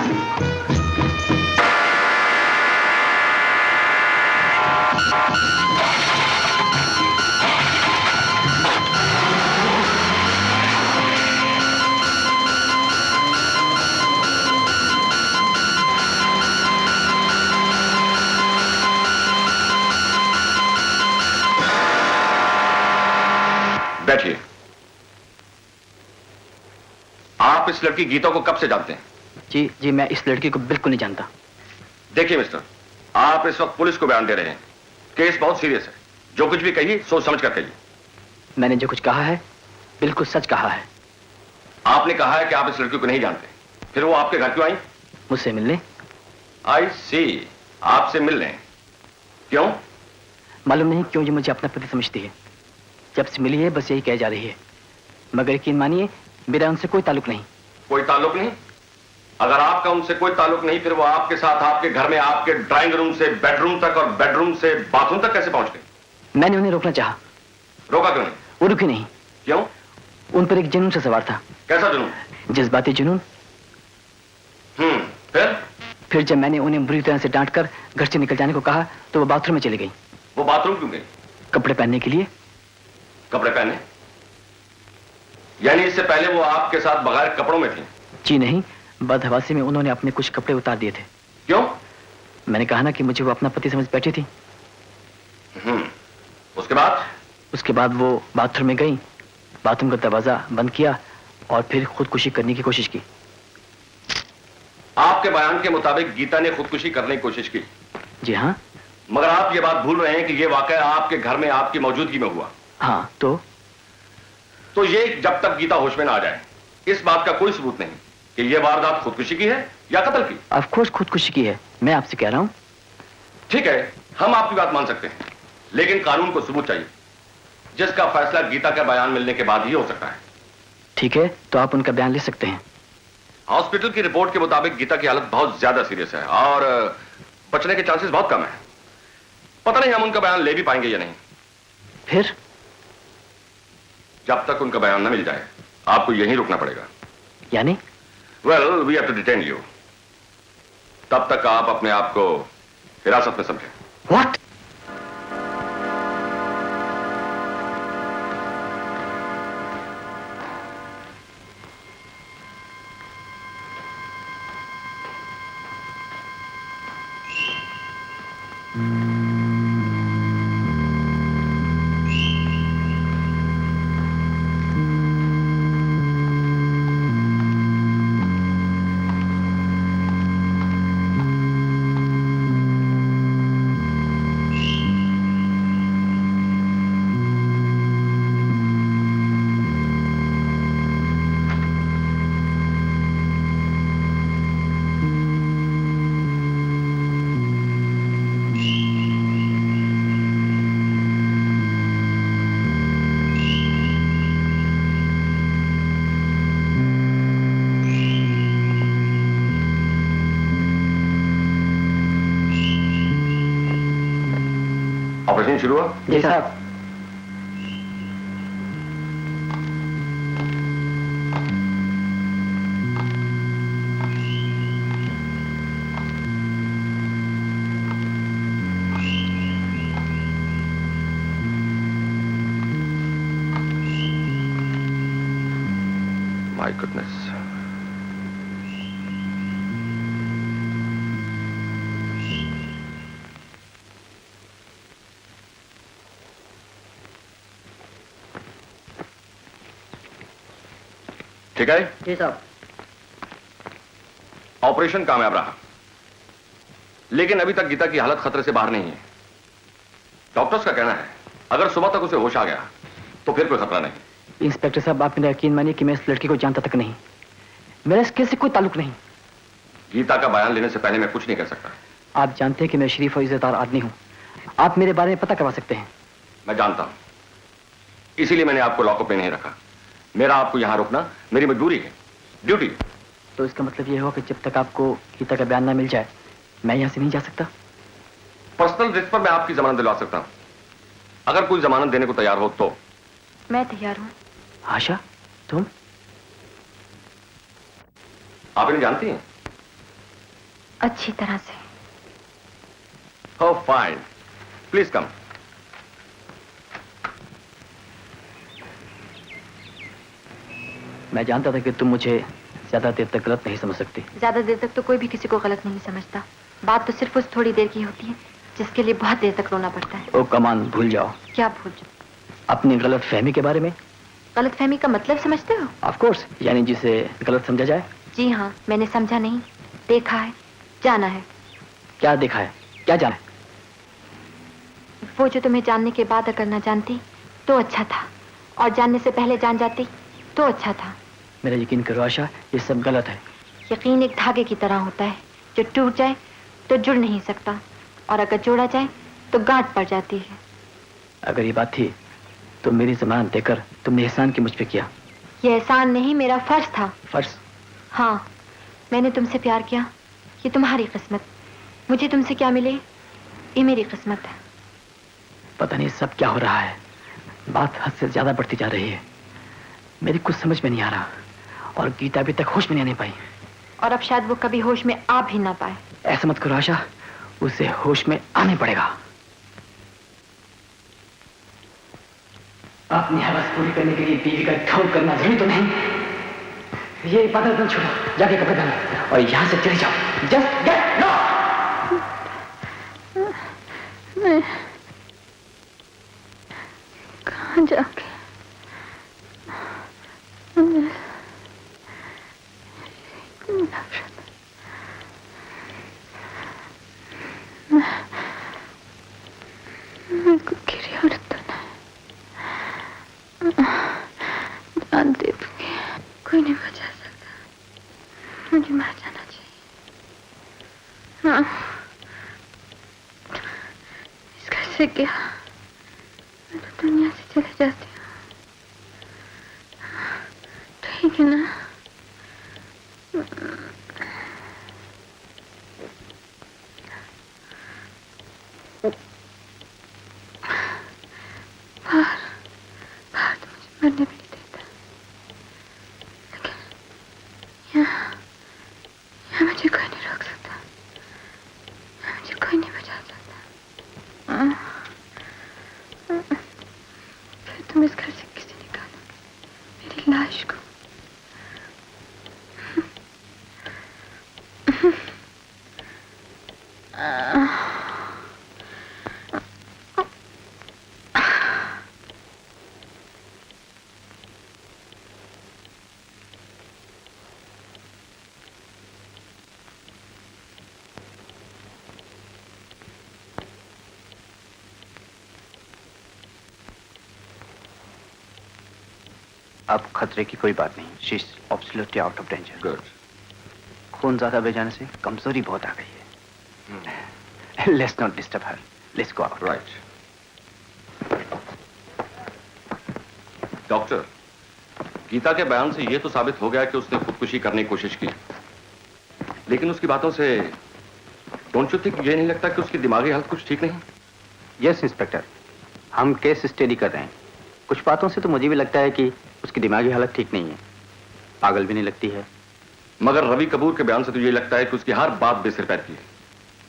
बैठिए। आप इस लड़की गीता को कब से जानते हैं? जी, मैं इस लड़की को बिल्कुल नहीं जानता। देखिए मिस्टर, आप इस वक्त पुलिस को बयान दे रहे हैं। केस बहुत सीरियस है। जो कुछ भी कहिए सोच समझ कर कहिए। मैंने जो कुछ कहा है बिल्कुल सच कहा है। आपने कहा है कि आप इस लड़की को नहीं जानते, फिर वो आपके घर क्यों आई? मुझसे मिलने। आई सी, आपसे मिलने। क्यों? मालूम नहीं क्यों ये मुझे अपना पति समझती है। जब से मिली है बस यही कह जा रही है, मगर यकीन मानिए मेरा उनसे कोई ताल्लुक नहीं। कोई ताल्लुक नहीं? अगर आपका उनसे कोई ताल्लुक नहीं, फिर वो आपके साथ आपके घर में आपके ड्राइंग रूम से बेडरूम तक और बेडरूम से बाथरूम तक कैसे पहुंच गई? मैंने उन्हें रोकना चाहा। रोका क्यों नहीं? वो रुकी नहीं। क्यों? उन पर एक जुनून से सवार था। कैसा जुनून? जज्बाती जुनून। फिर जब मैंने उन्हें बुरी तरह से डांटकर घर से निकल जाने को कहा तो वो बाथरूम में चली गई। वो बाथरूम क्यों गई? कपड़े पहनने के लिए। कपड़े पहने? यानी इससे पहले वो आपके साथ बगैर कपड़ों में थी? जी नहीं, बदहवासी में उन्होंने अपने कुछ कपड़े उतार दिए थे। क्यों? मैंने कहा ना कि मुझे वो अपना पति समझ बैठी थी। उसके बाद? उसके बाद वो बाथरूम में गई, बाथरूम का दरवाजा बंद किया और फिर खुदकुशी करने की कोशिश की। आपके बयान के मुताबिक गीता ने खुदकुशी करने की कोशिश की? जी हाँ। मगर आप ये बात भूल रहे हैं कि ये वाकया आपके घर में आपकी मौजूदगी में हुआ। हाँ, तो ये जब तक गीता होश में ना आ जाए, इस बात का कोई सबूत नहीं कि ये वारदात खुदकुशी की है या कत्ल की। ऑफ कोर्स खुदकुशी की है, मैं आपसे कह रहा हूँ। ठीक है, हम आपकी बात मान सकते हैं, लेकिन कानून को सबूत चाहिए, जिसका फैसला गीता का बयान मिलने के बाद ही हो सकता है। ठीक है, तो आप उनका बयान ले सकते हैं। हॉस्पिटल की रिपोर्ट के मुताबिक गीता की हालत बहुत ज्यादा सीरियस है और बचने के चांसेस बहुत कम है। पता नहीं हम उनका बयान ले भी पाएंगे या नहीं। फिर? जब तक उनका बयान न मिल जाए आपको यहीं रुकना पड़ेगा। यानी? Well, we have to detain you. तब तक आप अपने आप को हिरासत में समझें। व्हाट? ऑपरेशन शुरू हुआ? जी साहब। My goodness. ठीक है? जी साहब। ऑपरेशन कामयाब रहा, लेकिन अभी तक गीता की हालत खतरे से बाहर नहीं है। डॉक्टर्स का कहना है अगर सुबह तक उसे होश आ गया तो फिर कोई खतरा नहीं। इंस्पेक्टर साहब, आप मेरा यकीन मानिए कि मैं इस लड़की को जानता तक नहीं। मेरा इस केस से कोई ताल्लुक नहीं। गीता का बयान लेने से पहले मैं कुछ नहीं कर सकता। आप जानते हैं कि मैं शरीफ और इज्जतदार आदमी हूँ। आप मेरे बारे में पता करवा सकते हैं। मैं जानता हूं, इसीलिए मैंने आपको लॉकअप में नहीं रखा। मेरा आपको यहां रुकना मेरी मजबूरी है, ड्यूटी। तो इसका मतलब यह हुआ कि जब तक आपको गीता का बयान ना मिल जाए मैं यहां से नहीं जा सकता। पर्सनल रिस्क पर मैं आपकी जमानत दिलवा सकता हूं, अगर कोई जमानत देने को तैयार हो तो। मैं तैयार हूँ। आशा, तुम? आप इन्हें जानती हैं? अच्छी तरह से। Oh, fine. Please come. मैं जानता था कि तुम मुझे ज्यादा देर तक गलत नहीं समझ सकती। ज्यादा देर तक तो कोई भी किसी को गलत नहीं समझता। बात तो सिर्फ उस थोड़ी देर की होती है जिसके लिए बहुत देर तक रोना पड़ता है। ओ कमान, भूल जाओ। क्या भूल जाओ? अपनी गलत फहमी के बारे में। गलत फहमी का मतलब समझते हो? ऑफ कोर्स, यानी जिसे गलत समझा जाए। जी हाँ, मैंने समझा नहीं, देखा है, जाना है। क्या देखा है, क्या जाना है? वो जो तुम्हें जानने के बाद अगर ना जानती तो अच्छा था, और जानने से पहले जान जाती तो अच्छा था। मेरा यकीन करो आशा, ये सब गलत है। यकीन एक धागे की तरह होता है, जो टूट जाए तो जुड़ नहीं सकता, और अगर जोड़ा जाए तो गांठ पड़ जाती है। अगर ये बात थी तो मेरी जमानत देकर तुमने एहसान की मुझ पे किया। ये एहसान नहीं, मेरा फर्ज था। फर्ज? हाँ, मैंने तुमसे प्यार किया, ये तुम्हारी किस्मत। मुझे तुमसे क्या मिले ये मेरी किस्मत है। पता नहीं सब क्या हो रहा है, बात हद से ज्यादा बढ़ती जा रही है। मेरी कुछ समझ में नहीं आ रहा, और गीता अभी तक होश में नहीं आने पाई। और अब शायद वो कभी होश में आ भी ना पाए। ऐसा मत करो आशा, उसे होश में आने पड़ेगा। अपनी हवस पूरी करने के लिए बीवी का ढोंग करना जरूरी तो नहीं। ये पागलपन छोड़ो, जाके कपड़े पहनो और यहाँ से चले जाओ। Just get lost. मैं कहाँ जाके मैं कुछ गिरी औरत तो नहीं, जान दे दूंगी, कोई नहीं बचा सकता, मुझे मर जाना चाहिए। हाँ, इस घर से क्या, मैं तो दुनिया से चले जाती हूँ, ठीक है ना? बाहर तो मुझे मरने भी नहीं देता, लेकिन यहाँ मुझे कोई नहीं रोक सकता, मुझे कोई नहीं बचा सकता। फिर तुम इस घर से किसे निकालोगे मेरी लाश को? अब खतरे की कोई बात नहीं। She is absolutely out of danger. Good. खून ज्यादा बह जाने से कमजोरी बहुत आ गई है। Let's not disturb her, let's go out. Right. Doctor, Geeta के बयान से यह तो साबित हो गया कि उसने खुदकुशी करने की कोशिश की, लेकिन उसकी बातों से डोंट यू थिंक ये नहीं लगता कि उसकी दिमागी हालत कुछ ठीक नहीं? यस इंस्पेक्टर, हम केस स्टडी कर रहे हैं। कुछ बातों से तो मुझे भी लगता है कि उसकी दिमागी हालत ठीक नहीं है, पागल भी नहीं लगती है। मगर रवि कपूर के बयान से तो ये लगता है कि उसकी हर बात बेसिर पैर की है।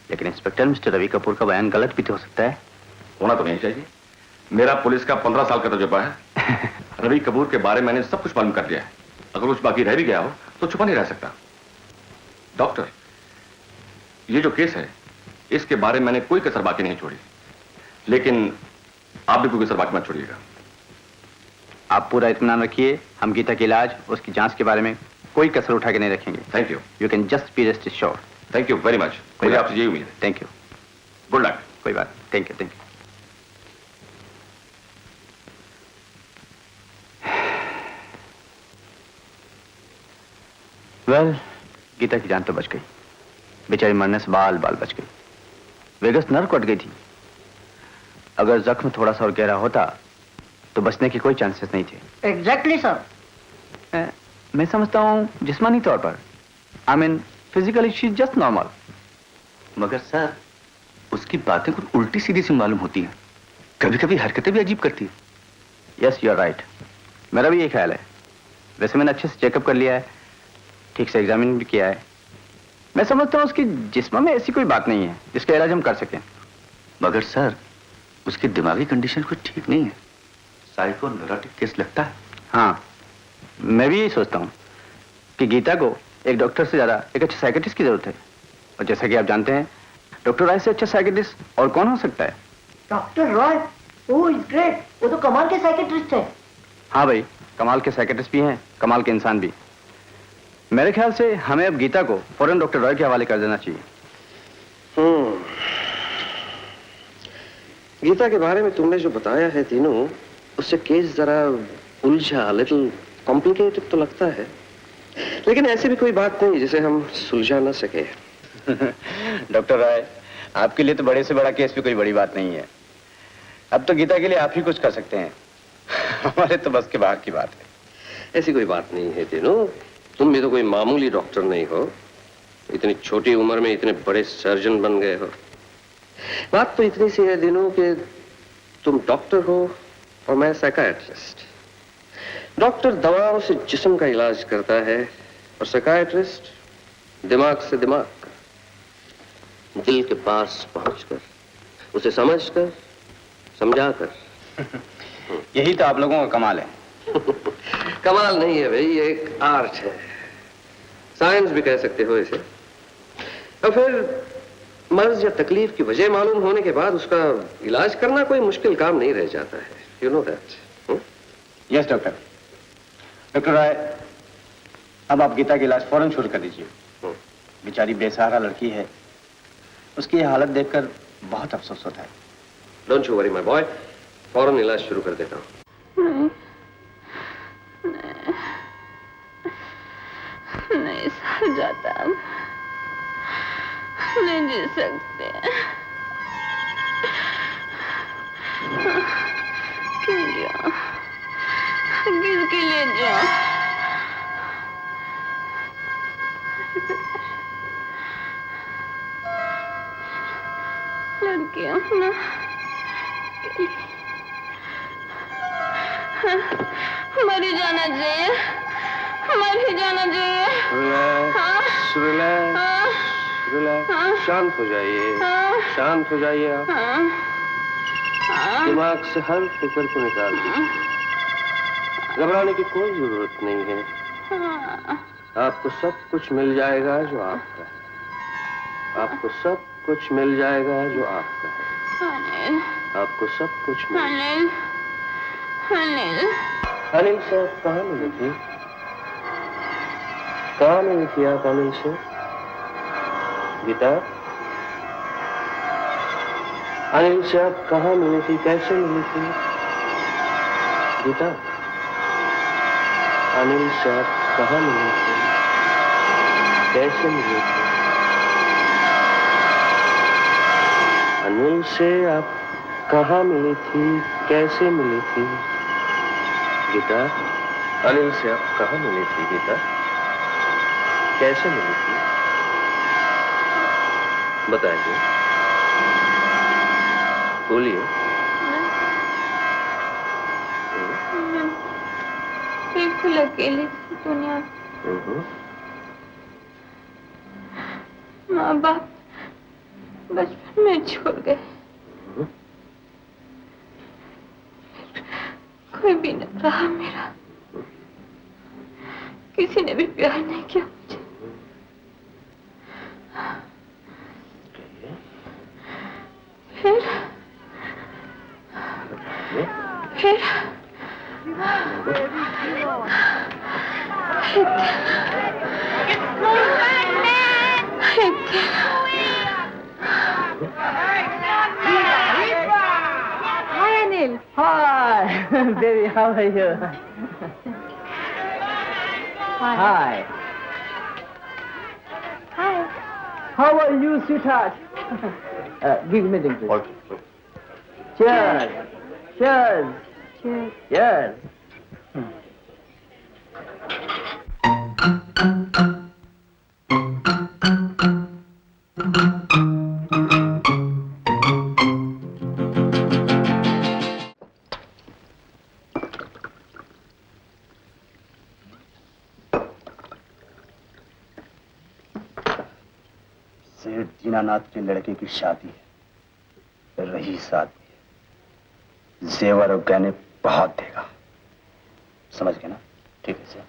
लेकिन इंस्पेक्टर, मिस्टर रवि कपूर का बयान गलत भी तो हो सकता है। होना तो नहीं चाहिए। मेरा पुलिस का 15 साल का तजुर्बा है। रवि कपूर के बारे में मैंने सब कुछ मालूम कर लिया है। अगर कुछ बाकी रह भी गया हो तो छुपा नहीं रह सकता। डॉक्टर, ये जो केस है इसके बारे में मैंने कोई कसर बाकी नहीं छोड़ी, लेकिन आप भी कोई कसर बाकी मत छोड़िएगा। आप पूरा इत्मीनान रखिए, हम गीता के इलाज, उसकी जांच के बारे में कोई कसर उठा के नहीं रखेंगे। Thank you. You can just be rest sure. Thank you very much. मुझे आपसे यही उम्मीद है। Thank you. Good luck. कोई बात, thank you, thank you. Well, Geeta की जान तो बच गई। बेचारी मरने से बाल बाल बच गई। वेगस नर्व कट गई थी। अगर जख्म थोड़ा सा और गहरा होता तो बचने के कोई चांसेस नहीं थे। Exactly sir. मैं समझता हूँ जिस्मानी तौर पर, I mean physically she is just normal. मगर सर, उसकी बातें कुछ उल्टी सीधी सी मालूम होती हैं, कभी कभी हरकतें भी अजीब करती है। यस, यू आर राइट, मेरा भी ये ख्याल है। वैसे मैंने अच्छे से चेकअप कर लिया है, ठीक से एग्जामिन भी किया है। मैं समझता हूँ उसकी जिस्म में ऐसी कोई बात नहीं है जिसका इलाज हम कर सकें। मगर सर, उसकी दिमागी कंडीशन कुछ ठीक नहीं है, साइको न्यूरोटिक केस लगता है। हाँ, मैं भी यही सोचता हूँ कि गीता को एक डॉक्टर से ज्यादा एक अच्छे साइकेट्रिस्ट की जरूरत है। और जैसा कि आप जानते हैं, डॉक्टर रॉय से अच्छा साइकेट्रिस्ट और कौन हो सकता है? Doctor Roy, oh is great, वो तो कमाल के साइकेट्रिस्ट है। हाँ भाई, कमाल के साइकेट्रिस्ट भी हैं, कमाल के इंसान भी। मेरे ख्याल से हमें अब गीता को फौरन डॉक्टर रॉय के हवाले कर देना चाहिए। गीता के बारे में तुमने जो बताया है तीनों, उससे केस जरा उलझा, लिटिल कॉम्प्लिकेटेड तो लगता है, लेकिन ऐसी भी कोई बात नहीं जिसे हम सुलझा ना सके। डॉक्टर रॉय, आपके लिए तो बड़े से बड़ा केस भी कोई बड़ी बात नहीं है। अब तो गीता के लिए आप ही कुछ कर सकते हैं। हमारे तो बस के बाहर की बात है। ऐसी कोई बात नहीं है तीनों, तुम भी तो कोई मामूली डॉक्टर नहीं हो, इतनी छोटी उम्र में इतने बड़े सर्जन बन गए हो। बात तो इतनी सी है दिनों कि तुम डॉक्टर हो और मैं साइकियाट्रिस्ट। डॉक्टर दवाओं से जिस्म का इलाज करता है और साइकियाट्रिस्ट दिमाग से दिमाग का, दिल के पास पहुंचकर, उसे समझकर, समझाकर। यही तो आप लोगों का कमाल है। कमाल नहीं है भाई, ये एक आर्ट है, साइंस भी कह सकते हो इसे। और फिर मर्ज या तकलीफ की वजह मालूम होने के बाद उसका इलाज करना कोई मुश्किल काम नहीं रह जाता है। You know that. Yes doctor. Doctor Rai, अब आप गीता का इलाज फौरन शुरू कर दीजिए। बेचारी बेसहारा लड़की है, उसकी ये हालत देखकर बहुत अफसोस होता है। Don't you worry my boy, फौरन इलाज शुरू कर देता हूँ। नहीं सह जाता, अब नहीं जी सकते। क्यों जाओ, किसके लिए जाओ? लड़कियों ना मर ही जाना चाहिए, मर ही जाना चाहिए। रिलैक्स, रिलैक्स, रिलैक्स, शांत हो जाइए, शांत हो जाइए आप। दिमाग से हर फिक्र को निकाल दीजिए, घबराने की कोई जरूरत नहीं है। आपको सब कुछ मिल जाएगा जो आपका है, आपको सब कुछ मिल जाएगा जो आपका है, आपको सब कुछ मिल। अनिल, अनिल, अनिल से कहाँ मिली थी? कहाँ मिली थी आप अनिल से? गीता, अनिल से आप कहाँ मिली थी, कैसे मिली थी? गीता, अनिल से आप कहाँ मिली थी, कैसे मिली थी? अनिल से आप कहाँ मिली थी, कैसे मिली थी? गीता, अनिल से आप कहाँ मिली थी? गीता, कैसे मिली थी? बताइए, बोलिए। बिल्कुल अकेली थी दुनिया में। माँ बाप बचपन में छोड़ गए, कोई भी न रहा मेरा, किसी ने भी प्यार नहीं किया मुझे। फिर Hi, Anil. Hi, baby. How are you? Hi. Hi. How are you, sweetheart? Give me a drink, please. Cheers. Cheers. Cheers. Cheers. सेठ दीनानाथ के लड़के की शादी है, रही शादी, जेवर और गहने बहुत देगा, समझ गए ना? ठीक है सर।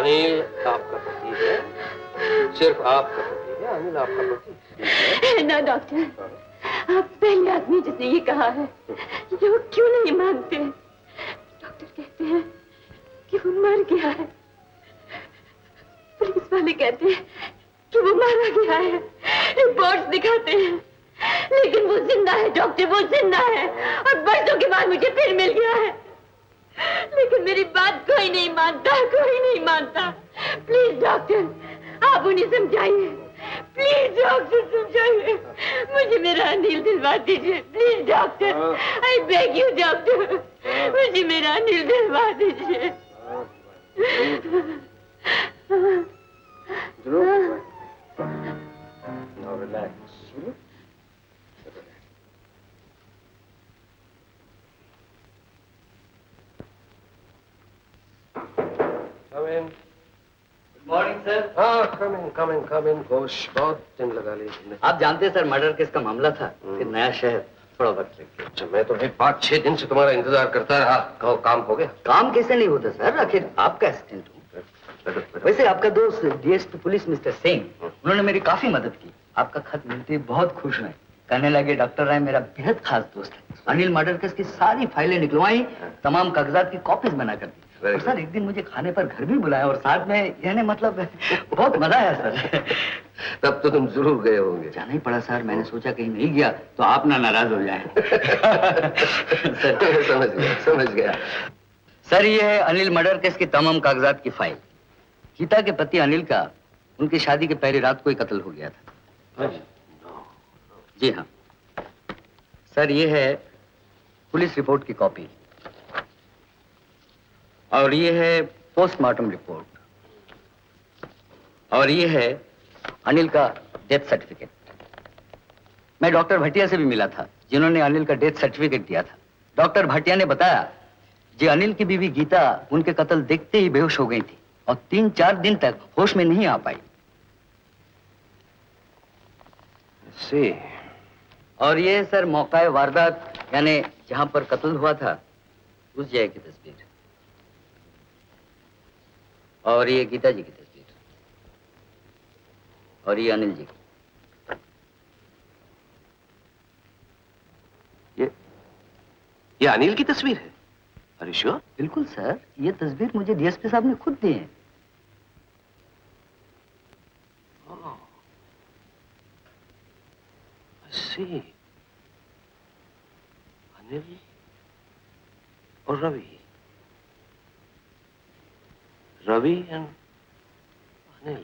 अनिल आपका पति है, सिर्फ आपका पति है। अनिल आपका पति है। ना डॉक्टर, आप पहले आदमी जिसने ये कहा है, लोग क्यों नहीं मानते? डॉक्टर कहते हैं कि वो मर गया है, पुलिस वाले कहते हैं कि वो मारा गया है, रिपोर्ट्स दिखाते हैं, लेकिन वो जिंदा है डॉक्टर, वो जिंदा है और बरसों के बाद मुझे फिर मिल गया है। लेकिन मेरी बात कोई नहीं मानता, कोई नहीं मानता। प्लीज डॉक्टर, आप उन्हें समझाइए, प्लीज डॉक्टर समझाइए, मुझे मेरा अनिल दिलवा दीजिए, please doctor, I beg you doctor, मुझे मेरा अनिल दिलवा दीजिए। Now relax. Come in. Good morning sir. हाँ, come in, घोष। बहुत दिन लगा लिए तुमने। आप जानते हैं सर, मर्डर केस का मामला था, फिर नया शहर, थोड़ा वक्त लग गया। अच्छा, मैं तो 5-6 दिन से तुम्हारा इंतजार करता रहा। कहो, काम हो गया? काम कैसे नहीं होता सर, आखिर आपका असिस्टेंट हूँ। वैसे आपका दोस्त डीएसपी पुलिस मिस्टर सिंह, उन्होंने मेरी काफी मदद की। आपका खत मिलते ही बहुत खुश हुए, कहने लगे डॉक्टर राय मेरा बेहद खास दोस्त है। अनिल मर्डर केस की सारी फाइलें निकलवाई, तमाम कागजात की कॉपीज बना कर दी। और सर एक दिन मुझे खाने पर घर भी बुलाया और साथ में यानी मतलब बहुत मजा आया सर। तब तो तुम जरूर गए होंगे। जाना ही पड़ा सर, मैंने सोचा कहीं नहीं गया तो आप ना नाराज हो जाएं। समझ गया। सर ये है अनिल मर्डर केस की तमाम कागजात की फाइल। गीता के पति अनिल का उनकी शादी के पहली रात को ही कत्ल हो गया था। जी हाँ सर, ये है पुलिस रिपोर्ट की कॉपी और ये है पोस्टमार्टम रिपोर्ट और ये है अनिल का डेथ सर्टिफिकेट। मैं डॉक्टर भटिया से भी मिला था जिन्होंने अनिल का डेथ सर्टिफिकेट दिया था। डॉक्टर भटिया ने बताया कि अनिल की बीवी गीता उनके कत्ल देखते ही बेहोश हो गई थी और 3-4 दिन तक होश में नहीं आ पाई। और ये सर मौका वारदात यानी जहां पर कत्ल हुआ था उस जगह की तस्वीर और ये गीता जी की तस्वीर और ये अनिल जी की। ये अनिल की तस्वीर है? Are you sure? बिल्कुल सर, ये तस्वीर मुझे डीएसपी साहब ने खुद दी है। See, अनिल और Ravi and Anil.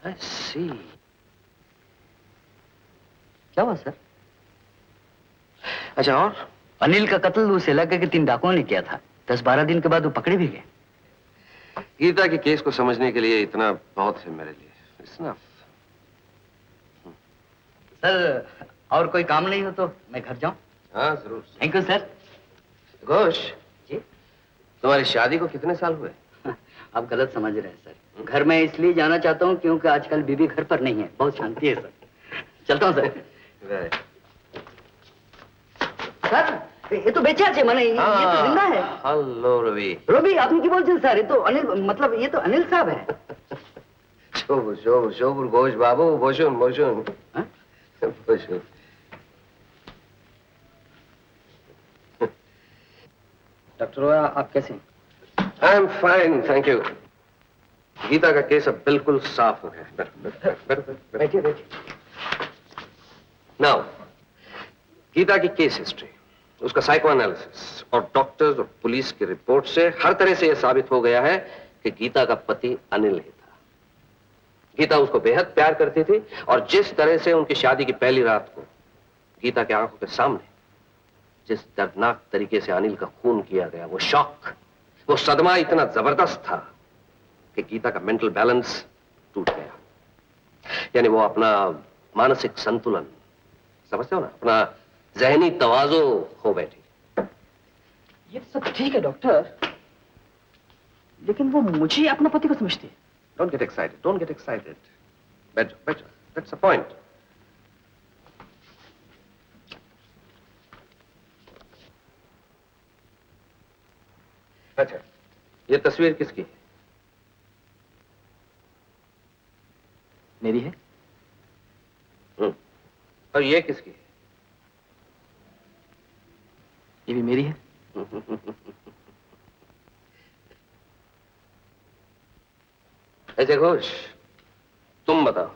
I see. क्या हुआ सर? अच्छा, और अनिल का कत्ल उस इलाके के 3 डाकुओं ने किया था। 10-12 दिन के बाद वो पकड़े भी गए। गीता के केस को समझने के लिए इतना बहुत है मेरे लिए। It's enough. सर और कोई काम नहीं हो तो मैं घर जाऊं? हाँ जरूर। Thank you sir. Ghosh ji, तुम्हारी शादी को कितने साल हुए? आप गलत समझ रहे हैं सर। घर में इसलिए जाना चाहता हूं क्योंकि आजकल बीबी घर पर नहीं है, बहुत शांति है सर। चलता हूं सर। सर ये तो बेचा है माने, ये तो जिंदा है। हेलो रवि। रवि आपने की बोलते सर, ये तो अनिल मतलब ये तो अनिल साहब है। शोभुर घोष बाबू, भोषुन। डॉक्टर रोया आप कैसे हैं? I am fine, thank you. Geeta का केस अब बिल्कुल साफ हो गया। बैठिए। नाउ गीता की केस हिस्ट्री, उसका साइको एनालिसिस और डॉक्टर्स और पुलिस की रिपोर्ट से हर तरह से यह साबित हो गया है कि गीता का पति अनिल ही था। गीता उसको बेहद प्यार करती थी और जिस तरह से उनकी शादी की पहली रात को गीता के आंखों के सामने जिस दर्दनाक तरीके से अनिल का खून किया गया, वो शॉक, वो सदमा इतना जबरदस्त था कि गीता का मेंटल बैलेंस टूट गया। यानी वो अपना मानसिक संतुलन, समझते हो ना, अपना जहनी तवाजो खो बैठी। ये सब ठीक है डॉक्टर, लेकिन वो मुझे अपना पति को समझती है। Don't get excited. Better. That's the point. अच्छा, ये तस्वीर किसकी है? मेरी है। और ये किसकी है? ये भी मेरी है। ऐसे घोष, तुम बताओ।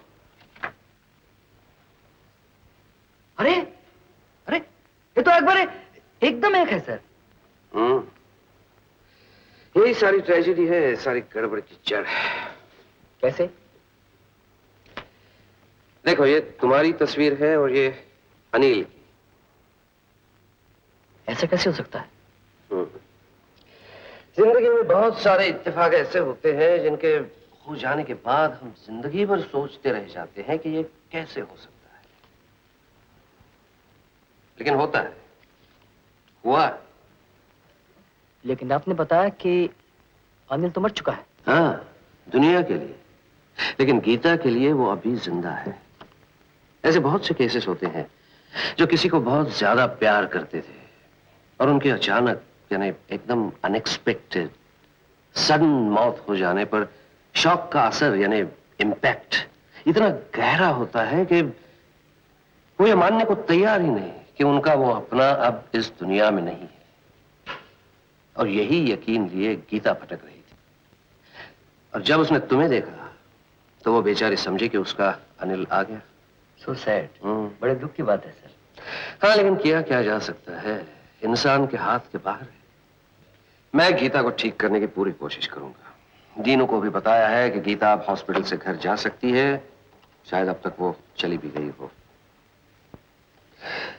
अरे अरे ये तो अकबर है, एकदम एक है सर। यही सारी ट्रेजेडी है, सारी गड़बड़ की जड़। कैसे? देखो, ये तुम्हारी तस्वीर है और ये अनिल की। ऐसा कैसे हो सकता है? जिंदगी में बहुत सारे इत्तेफाक ऐसे होते हैं जिनके हो जाने के बाद हम जिंदगी भर सोचते रह जाते हैं कि ये कैसे हो सकता है, लेकिन होता है, हुआ है। लेकिन आपने बताया कि अनिल तो मर चुका है। हाँ, दुनिया के लिए, लेकिन गीता के लिए वो अभी जिंदा है। ऐसे बहुत से केसेस होते हैं जो किसी को बहुत ज्यादा प्यार करते थे और उनके अचानक यानी एकदम अनएक्सपेक्टेड सडन मौत हो जाने पर शॉक का असर यानी इम्पैक्ट इतना गहरा होता है कि वो ये मानने को तैयार ही नहीं कि उनका वो अपना अब इस दुनिया में नहीं है। और यही यकीन लिए गीता भटक रही थी, और जब उसने तुम्हें देखा तो वो बेचारी समझी कि उसका अनिल आ गया। So sad. बड़े दुख की बात है सर। हाँ, लेकिन किया क्या जा सकता है, इंसान के हाथ के बाहर है। मैं गीता को ठीक करने की पूरी कोशिश करूंगा। दीनू को भी बताया है कि गीता अब हॉस्पिटल से घर जा सकती है, शायद अब तक वो चली भी गई हो।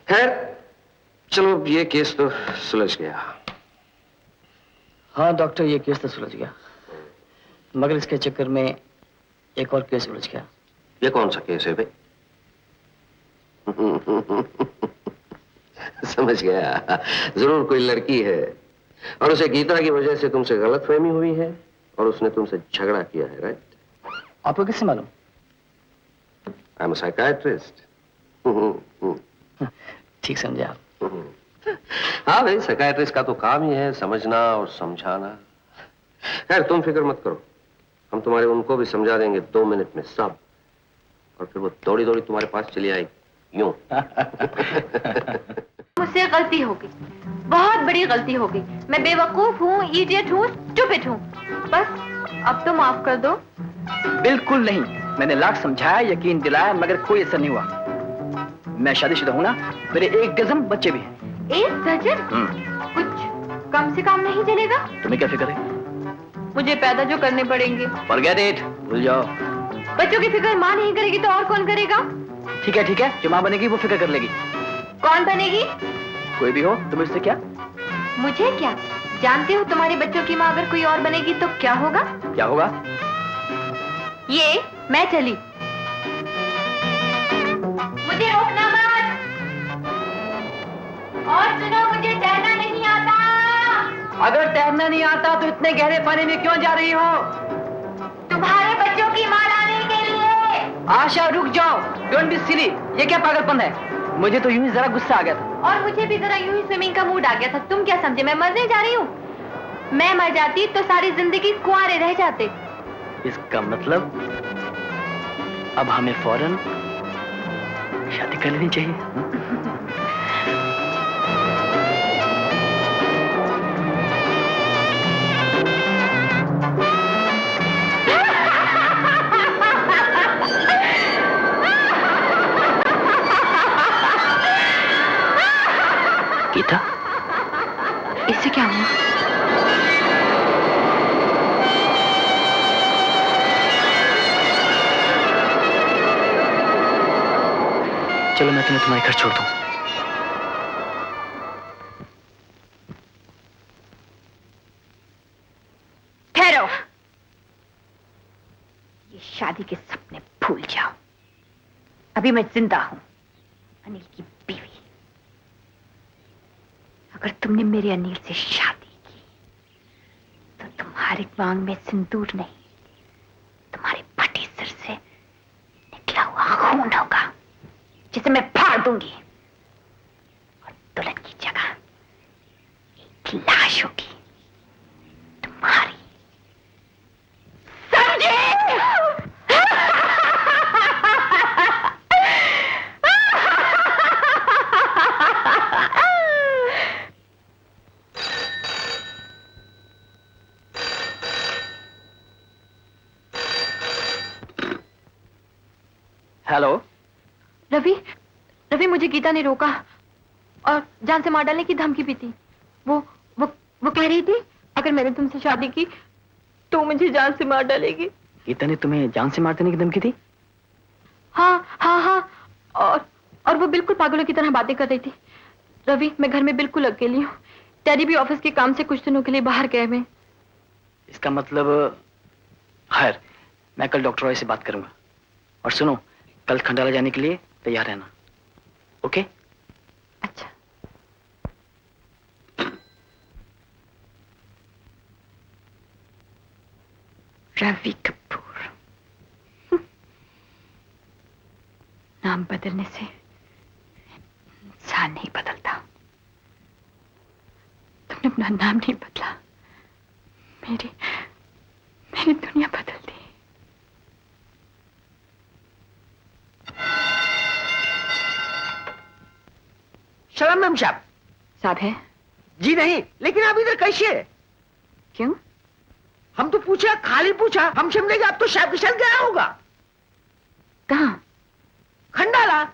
खैर चलो, ये केस तो सुलझ गया। हाँ डॉक्टर, ये केस तो सुलझ गया, मगर इसके चक्कर में एक और केस उलझ गया। ये कौन सा केस है भाई? समझ गया, जरूर कोई लड़की है और उसे गीता की वजह से तुमसे गलतफहमी हुई है और उसने तुमसे झगड़ा किया है, राइट? आपको किससे मालूम? I am a psychiatrist. ठीक समझे आप। हाँ भाई, साइकियाट्रिस्ट का तो काम ही है समझना और समझाना। खैर तुम फिक्र मत करो, हम तुम्हारे उनको भी समझा देंगे 2 मिनट में सब, और फिर वो दौड़ी दौड़ी तुम्हारे पास चली आएगी यूं। मुझसे गलती हो गई, बहुत बड़ी गलती हो गई। मैं बेवकूफ हूँ, इडियट हूँ, स्टूपिड हूँ। बस अब तो माफ कर दो। बिल्कुल नहीं, मैंने लाख समझाया, यकीन दिलाया, मगर कोई असर नहीं हुआ। मैं शादीशुदा हूँ ना, मेरे 1 डज़न बच्चे भी हैं। 1 डज़न? कुछ कम से कम नहीं चलेगा? तुम्हें क्या फिक्र है? मुझे पैदा जो करने पड़ेंगे। फॉरगेट इट, भूल जाओ। बच्चों की फिक्र माँ नहीं करेगी तो और कौन करेगा? ठीक है, जो माँ बनेगी वो फिक्र कर लेगी। कौन बनेगी? कोई भी हो, तुम्हें इससे क्या? मुझे क्या? जानते हो तुम्हारे बच्चों की माँ अगर कोई और बनेगी तो क्या होगा? क्या होगा? ये मैं चली। मुझे रोकना मत। और सुनो, मुझे तैरना नहीं आता। अगर तैरना नहीं आता तो इतने गहरे पानी में क्यों जा रही हो? तुम्हारे बच्चों की माँ लाने के लिए। आशा रुक जाओ, डोंट बी सिली। ये क्या पागलपन है? मुझे तो यूं ही जरा गुस्सा आ गया था। और मुझे भी जरा यूं ही स्विमिंग का मूड आ गया था। तुम क्या समझे मैं मरने जा रही हूँ? मैं मर जाती तो सारी जिंदगी कुंवारे रह जाते। इसका मतलब अब हमें फौरन शादी कर लेनी चाहिए। गीता, इससे क्या हुआ? चलो मैं तुम्हें तुम्हारे घर छोड़ दूं। ठहरो, ये शादी के सपने भूल जाओ। अभी मैं जिंदा हूं, अनिल की बीवी। अगर तुमने मेरे अनिल से शादी की तो तुम्हारी मांग में सिंदूर नहीं, तुम्हारे फटे सिर से निकला हुआ खून होगा, जिसे मैं फाड़ दूंगी। और दुल्हन की जगह एक लाश होगी, तुम्हारी। हेलो। रवि, रवि मुझे गीता ने रोका और जान से मार डालने की धमकी भी थी। वो कह रही थी अगर मैंने तुमसे शादी की तो मुझे जान से मार डालेगी। गीता ने तुम्हें जान से मार देने की धमकी दी? हाँ। और वो बिल्कुल पागलों की तरह बातें कर रही थी। रवि, मैं घर में बिल्कुल अकेली हूँ। डैडी भी ऑफिस के काम से कुछ दिनों के लिए बाहर गए हुए। इसका मतलब खैर, मैं कल डॉक्टर रॉय से बात करूंगा। और सुनो, कल खंडाला जाने के लिए तैयार रहना, ओके? अच्छा। रवि कपूर, नाम बदलने से इंसान नहीं बदलता। तुमने अपना नाम नहीं बदला, मेरी दुनिया बदल दी। सलाम मैम साहब। साहब है? जी नहीं, लेकिन आप इधर कैसे? क्यों? हम तो पूछा, खाली पूछा, हम समझे कि आप तो साहब के साथ गया होगा। कहाँ? खंडाला।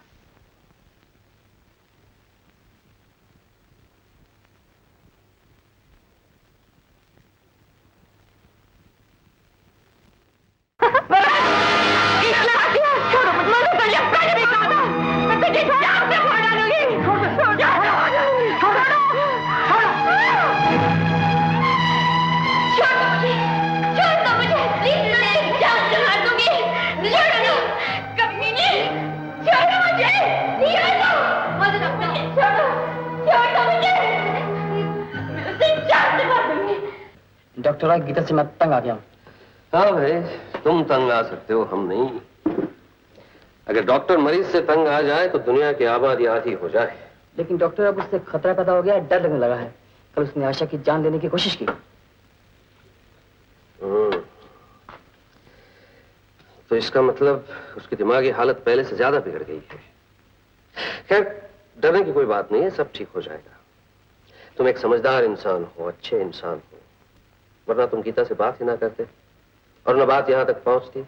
डॉक्टर रॉय, गीता से मैं तंग आ गया हूँ। हाँ भाई, तुम तंग आ सकते हो, हम नहीं। अगर डॉक्टर मरीज से तंग आ जाए तो दुनिया की आबादी आधी हो जाए। लेकिन डॉक्टर, अब उससे खतरा पैदा हो गया है, डर लगने लगा है। कल उसने आशा की जान लेने की कोशिश की। तो इसका मतलब उसकी दिमागी हालत पहले से ज्यादा बिगड़ गई है। खैर, डरने की कोई बात नहीं है, सब ठीक हो जाएगा। तुम एक समझदार इंसान हो, अच्छे इंसान हो, वरना तुम गीता से बात ही ना करते और न बात यहां तक पहुंचती।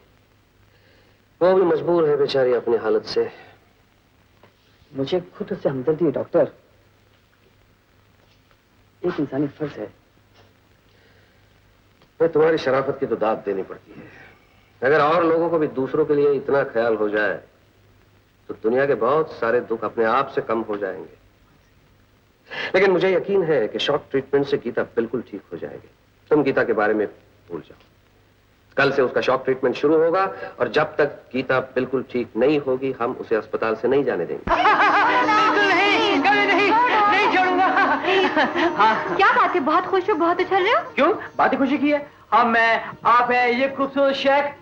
वो भी मजबूर है बेचारी अपनी हालत से। मुझे खुद उससे हमदर्दी है डॉक्टर, एक इंसानी फर्ज है। तुम्हारी शराफत की तो दाद देनी पड़ती है। अगर और लोगों को भी दूसरों के लिए इतना ख्याल हो जाए तो दुनिया के बहुत सारे दुख अपने आप से कम हो जाएंगे। लेकिन मुझे यकीन है कि शॉक ट्रीटमेंट से गीता बिल्कुल ठीक हो जाएगी। तुम गीता के बारे में भूल जाओ। कल से उसका शॉक ट्रीटमेंट शुरू होगा और जब तक गीता बिल्कुल ठीक नहीं होगी हम उसे अस्पताल से नहीं जाने देंगे। नहीं छोड़ूंगा। हाँ। क्या बात है, बहुत खुश हो, बहुत उछल रहे हो? क्यों? बातें खुशी की है। हाँ, मैं, आप है, ये खूबसूरत शेख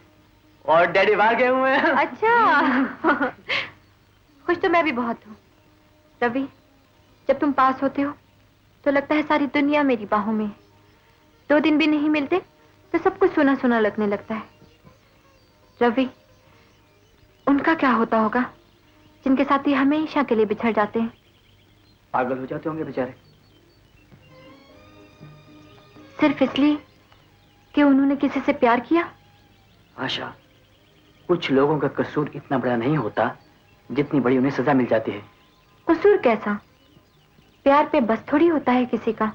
और डैडी बाहर गए हुए हैं। अच्छा। खुश तो मैं भी बहुत हूँ। रवि, जब तुम पास होते हो तो लगता है सारी दुनिया मेरी बाहों में है। 2 दिन भी नहीं मिलते तो सब कुछ सुना सुना लगने लगता है। रवि, उनका क्या होता होगा जिनके साथी हमेशा के लिए बिछड़ जाते हैं? पागल हो जाते होंगे बेचारे। सिर्फ इसलिए कि उन्होंने किसी से प्यार किया? आशा, कुछ लोगों का कसूर इतना बड़ा नहीं होता जितनी बड़ी उन्हें सजा मिल जाती है। कसूर कैसा? प्यार पे बस थोड़ी होता है किसी का।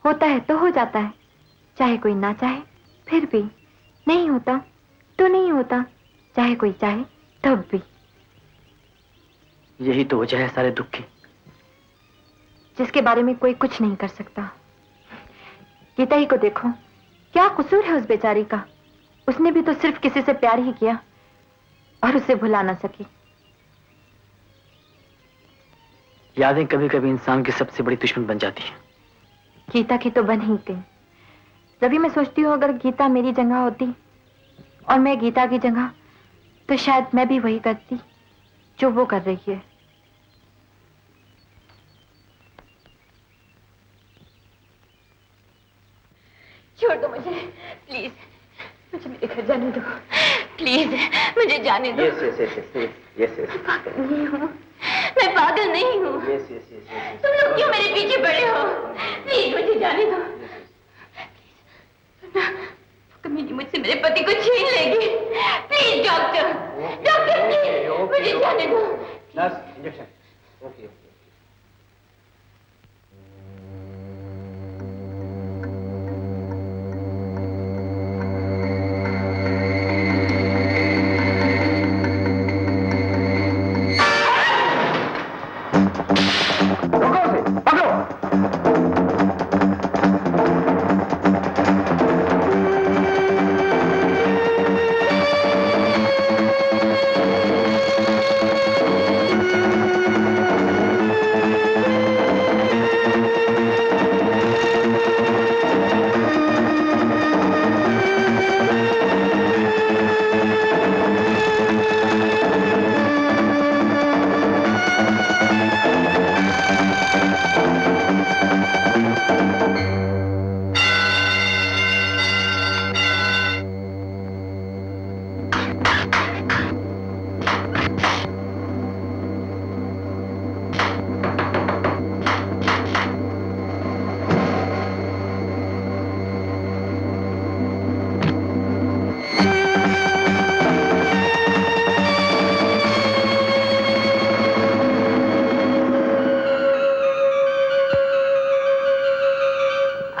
होता है तो हो जाता है, चाहे कोई ना चाहे फिर भी। नहीं होता तो नहीं होता, चाहे कोई चाहे तब भी। यही तो वजह है सारे दुख की, जिसके बारे में कोई कुछ नहीं कर सकता। गीता ही को देखो, क्या कसूर है उस बेचारी का? उसने भी तो सिर्फ किसी से प्यार ही किया और उसे भुला ना सकी। यादें कभी कभी इंसान की सबसे बड़ी दुश्मन बन जाती है। गीता की तो बन ही गई। रवि, मैं सोचती हूँ अगर गीता मेरी जगह होती और मैं गीता की जगह, तो शायद मैं भी वही करती जो वो कर रही है। छोड़ दो मुझे, प्लीज। मुझे मेरे घर जाने दो, प्लीज। मुझे जाने दो। यस। पागल नहीं हूँ मैं, पागल नहीं हूँ। तुम लोग क्यों मेरे पीछे पड़े हो? प्लीज मुझे जाने दो। कमीनी मुझसे मेरे पति को छीन लेगी। प्लीज डॉक्टर, डॉक्टर प्लीज मुझे इंजेक्शन। Okay okay. रोको उसे, पकड़ो।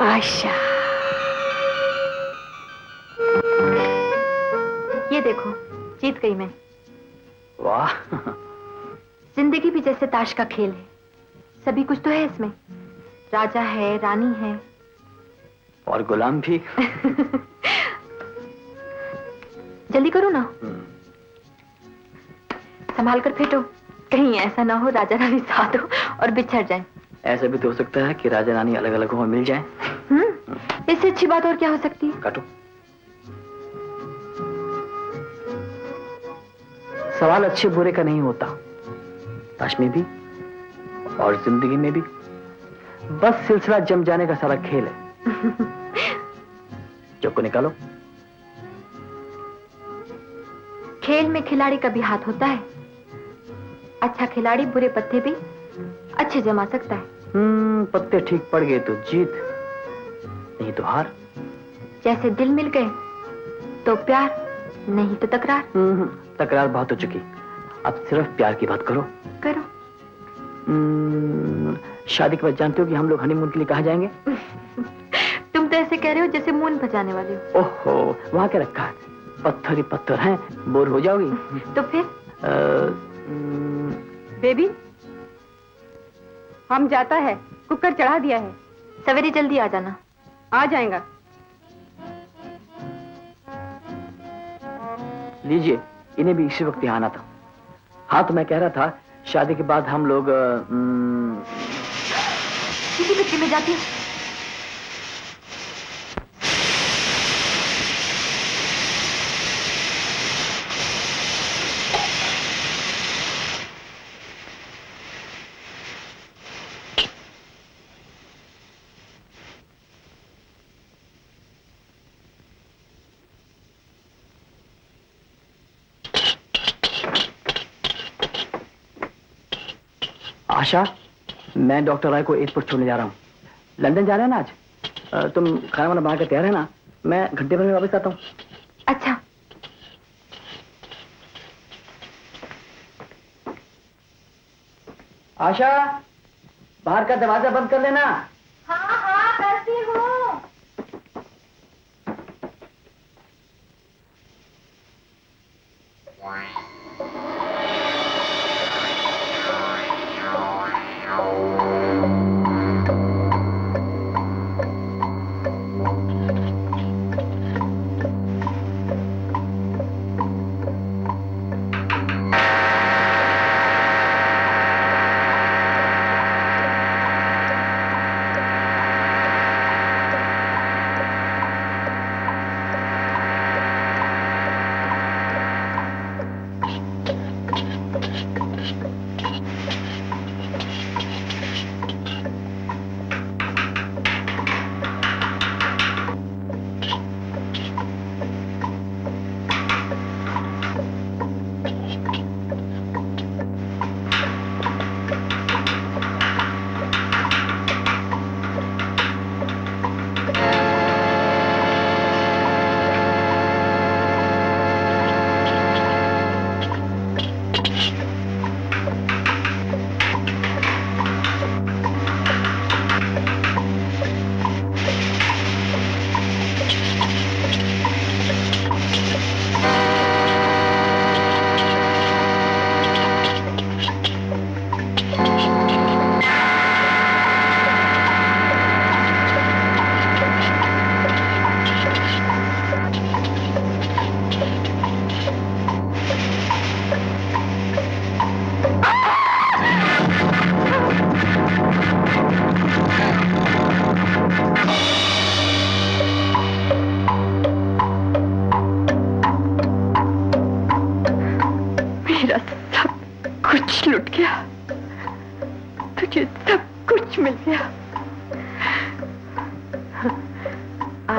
आशा, ये देखो, जीत गई मैं। वाह। जिंदगी भी जैसे ताश का खेल है, सभी कुछ तो है इसमें। राजा है, रानी है और गुलाम भी। जल्दी करो ना, संभाल कर फेंटो, कहीं ऐसा ना हो राजा रानी साथ हो और बिछड़ जाएं। ऐसा भी तो हो सकता है कि राजा रानी अलग अलग हो और मिल जाएं। इससे अच्छी बात और क्या हो सकती है? काटो। सवाल अच्छे बुरे का नहीं होता, ताश में भी और जिंदगी में भी। बस सिलसिला जम जाने का सारा खेल है। चौको निकालो। खेल में खिलाड़ी का भी हाथ होता है। अच्छा खिलाड़ी बुरे पत्ते भी अच्छे जमा सकता है। पत्ते ठीक पड़ गए तो जीत, नहीं तो हार। जैसे दिल मिल गए तो प्यार, नहीं तो तकरार। तकरार बहुत हो चुकी, अब सिर्फ प्यार की बात करो। करो। शादी के बाद जानते हो कि हम लोग हनीमून के लिए कहाँ जाएंगे? तुम तो ऐसे कह रहे हो जैसे मून बजाने वाले हो। ओहो, वहाँ क्या रखा है? पत्थर ही पत्थर हैं, बोर हो जाओगी। तो फिर? बेबी, हम जाता है, कुकर चढ़ा दिया है। सवेरे जल्दी आ जाना। आ जाएगा। लीजिए, इन्हें भी इसी वक्त यहाँ आना था। हाँ, तो मैं कह रहा था शादी के बाद हम लोग किसी पिक्चर में जाती है। आशा, मैं डॉक्टर राय को एयरपोर्ट छोड़ने जा रहा हूँ। लंदन जा रहे हैं ना आज। तुम खाना वाना बना के तैयार है ना? मैं घंटे भर में वापस आता हूँ। अच्छा। आशा, बाहर का दरवाजा बंद कर लेना। हाँ हाँ करती हूँ।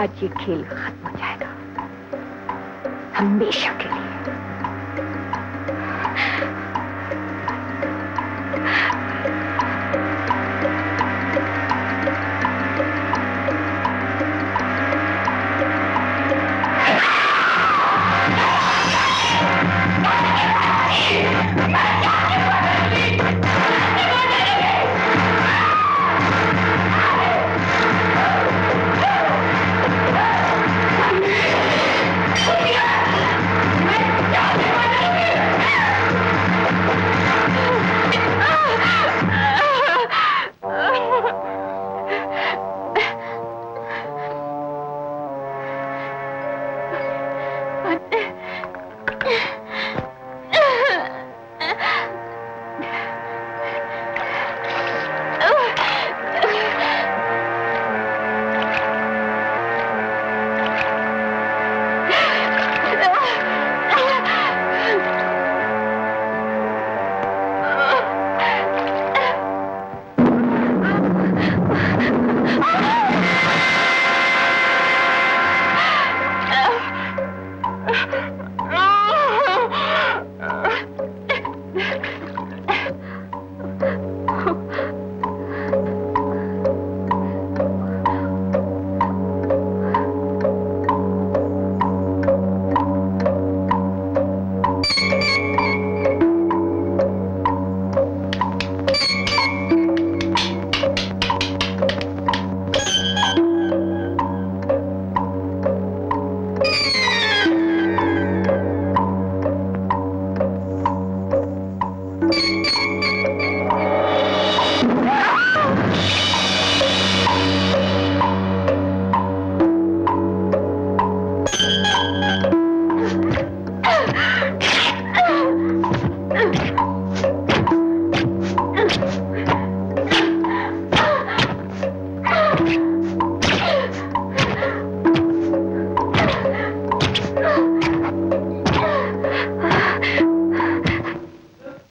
आज ये खेल खत्म हो जाएगा, हमेशा के लिए।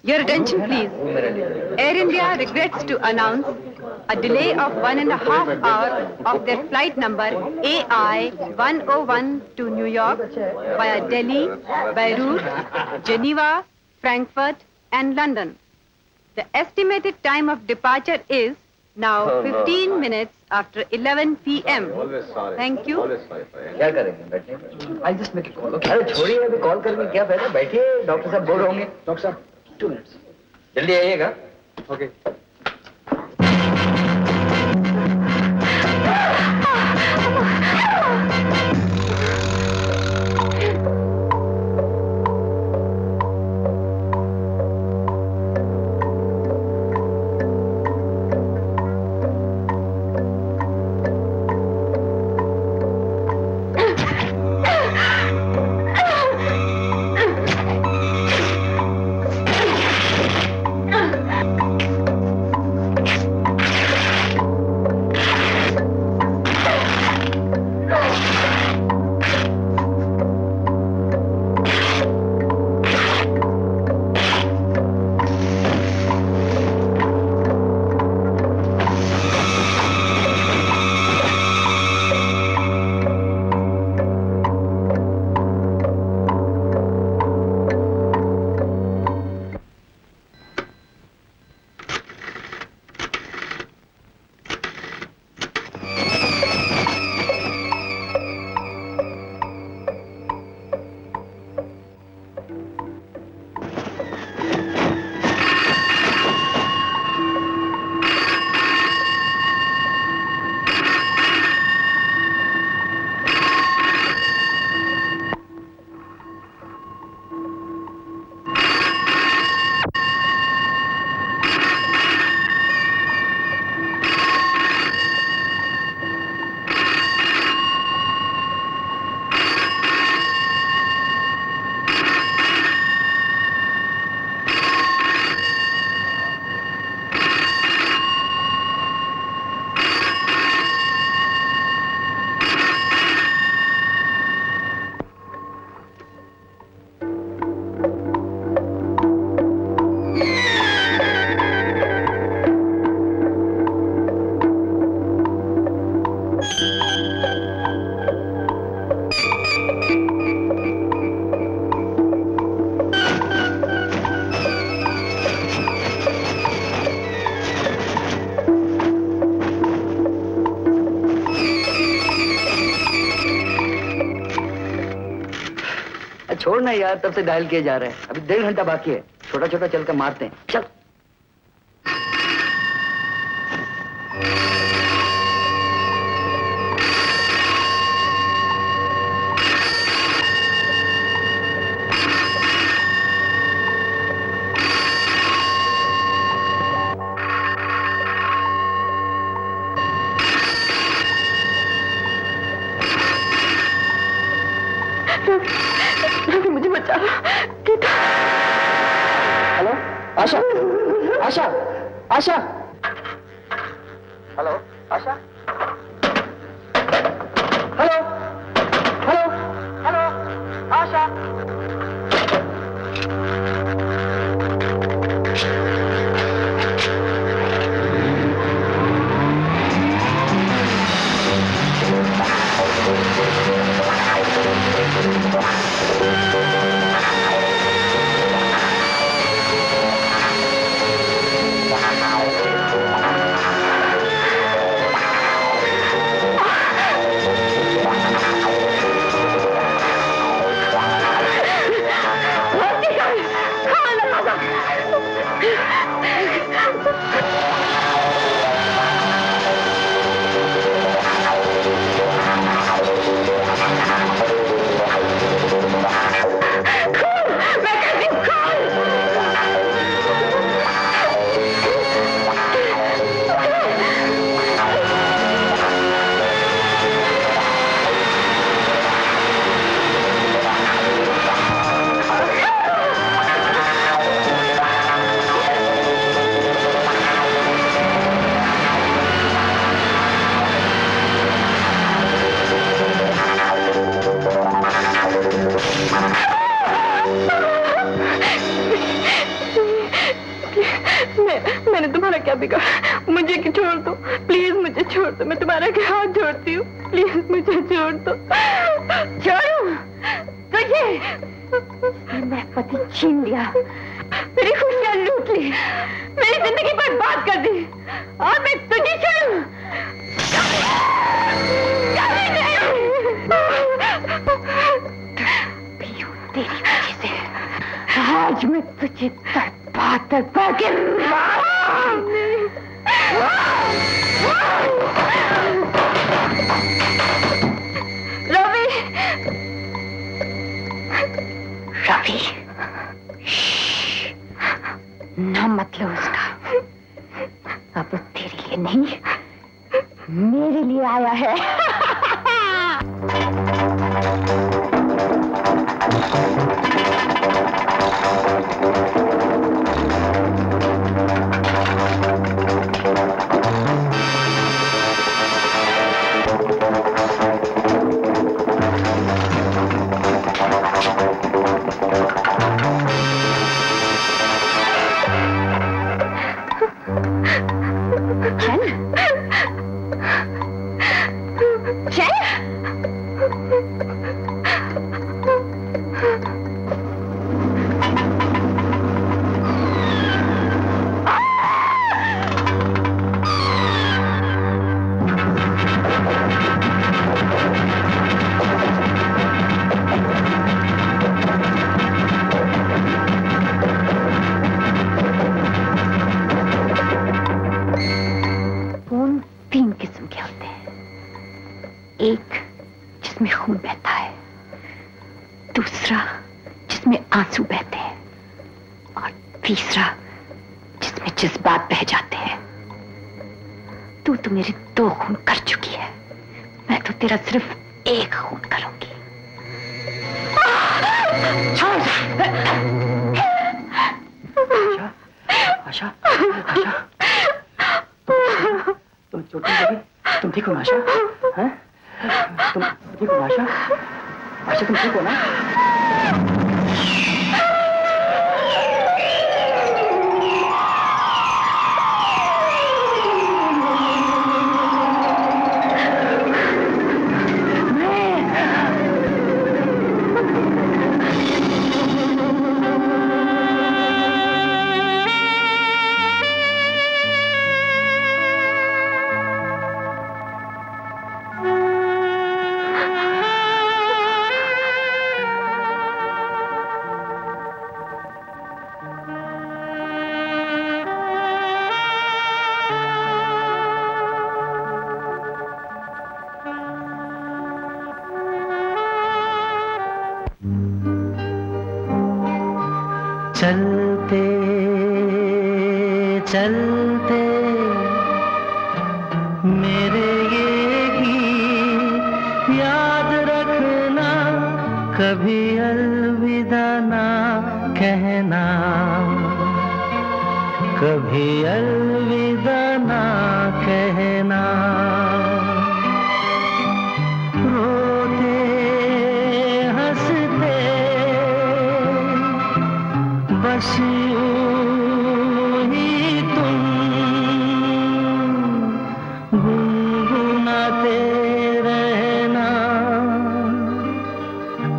Your attention, please. Air India regrets to announce a delay of 1.5 hours of their flight number AI 101 to New York via Delhi, Beirut, Geneva, Frankfurt and London. The estimated time of departure is now 15 minutes after 11 p.m. Thank you. क्या करेंगे? बैठिए। I'll just make a call. Okay. अरे छोड़िए, अभी कॉल करके क्या फायदा? बैठिए, डॉक्टर साहब बोल रहे होंगे। डॉक्टर साहब 2 minutes. जल्दी आइएगा। ओके। छोड़ ना यार, तब से डायल किए जा रहे हैं। अभी 1.5 घंटा बाकी है, छोटा छोटा चल कर मारते हैं। चल। रवि मुझे बचा लो। गीता। हेलो आशा, आशा, आशा। हेलो आशा। हेलो, हेलो, हेलो आशा। मैंने तुम्हारा क्या बिगाड़ा? मुझे कि छोड़ दो प्लीज, मुझे छोड़ दो। मैं तुम्हारा क्या हाथ जोड़ती हूँ, प्लीज मुझे छोड़ दो। छोड़ो तुझे, मैं पति छीन लिया, मेरी खुशियां लूट ली, मेरी जिंदगी बर्बाद कर दी, और मैं तुझे छोड़ूं? कभी नहीं। तेरी वजह से आज मैं तुझे बर्बाद करके रवि, रवि नाम मत लो उसका। अब वो तेरे लिए नहीं, मेरे लिए आया है। एक जिसमें खून बहता है, दूसरा जिसमें आंसू बहते हैं, और तीसरा जिसमें जज्बात बह जाते हैं। तू तो मेरे 2 खून कर चुकी है, मैं तो तेरा सिर्फ 1 खून करूंगी। आशा, आशा, तुम चोट नहीं लगी? तुम ठीक हो ना आशा? हैं? तुम ठीक हो ना आशा? आशा तुम ठीक हो ना? चलते चलते मेरे ये गीत याद रखना, कभी अलविदा ना कहना, कभी अलविदा ना कहना। रोते हंसते बस यूं ही तुम गुनगुनाते रहना,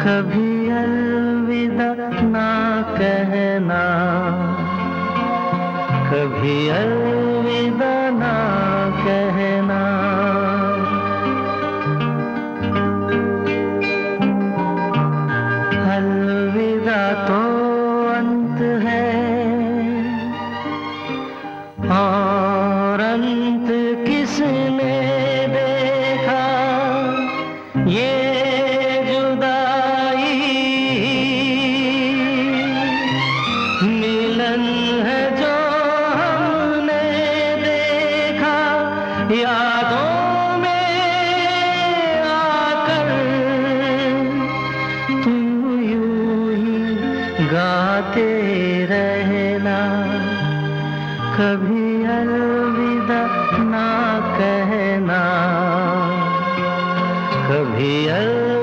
कभी अलविदा ना कहना, कभी अलविदा ना कहना। अलविदा तो अंत है और अंत किसने देखा, ये जुदाई मिलन है जो हमने देखा, यादों में आकर तुम यूं ही गाते रहना, कभी अलविदा ना कहना, कभी अलविदा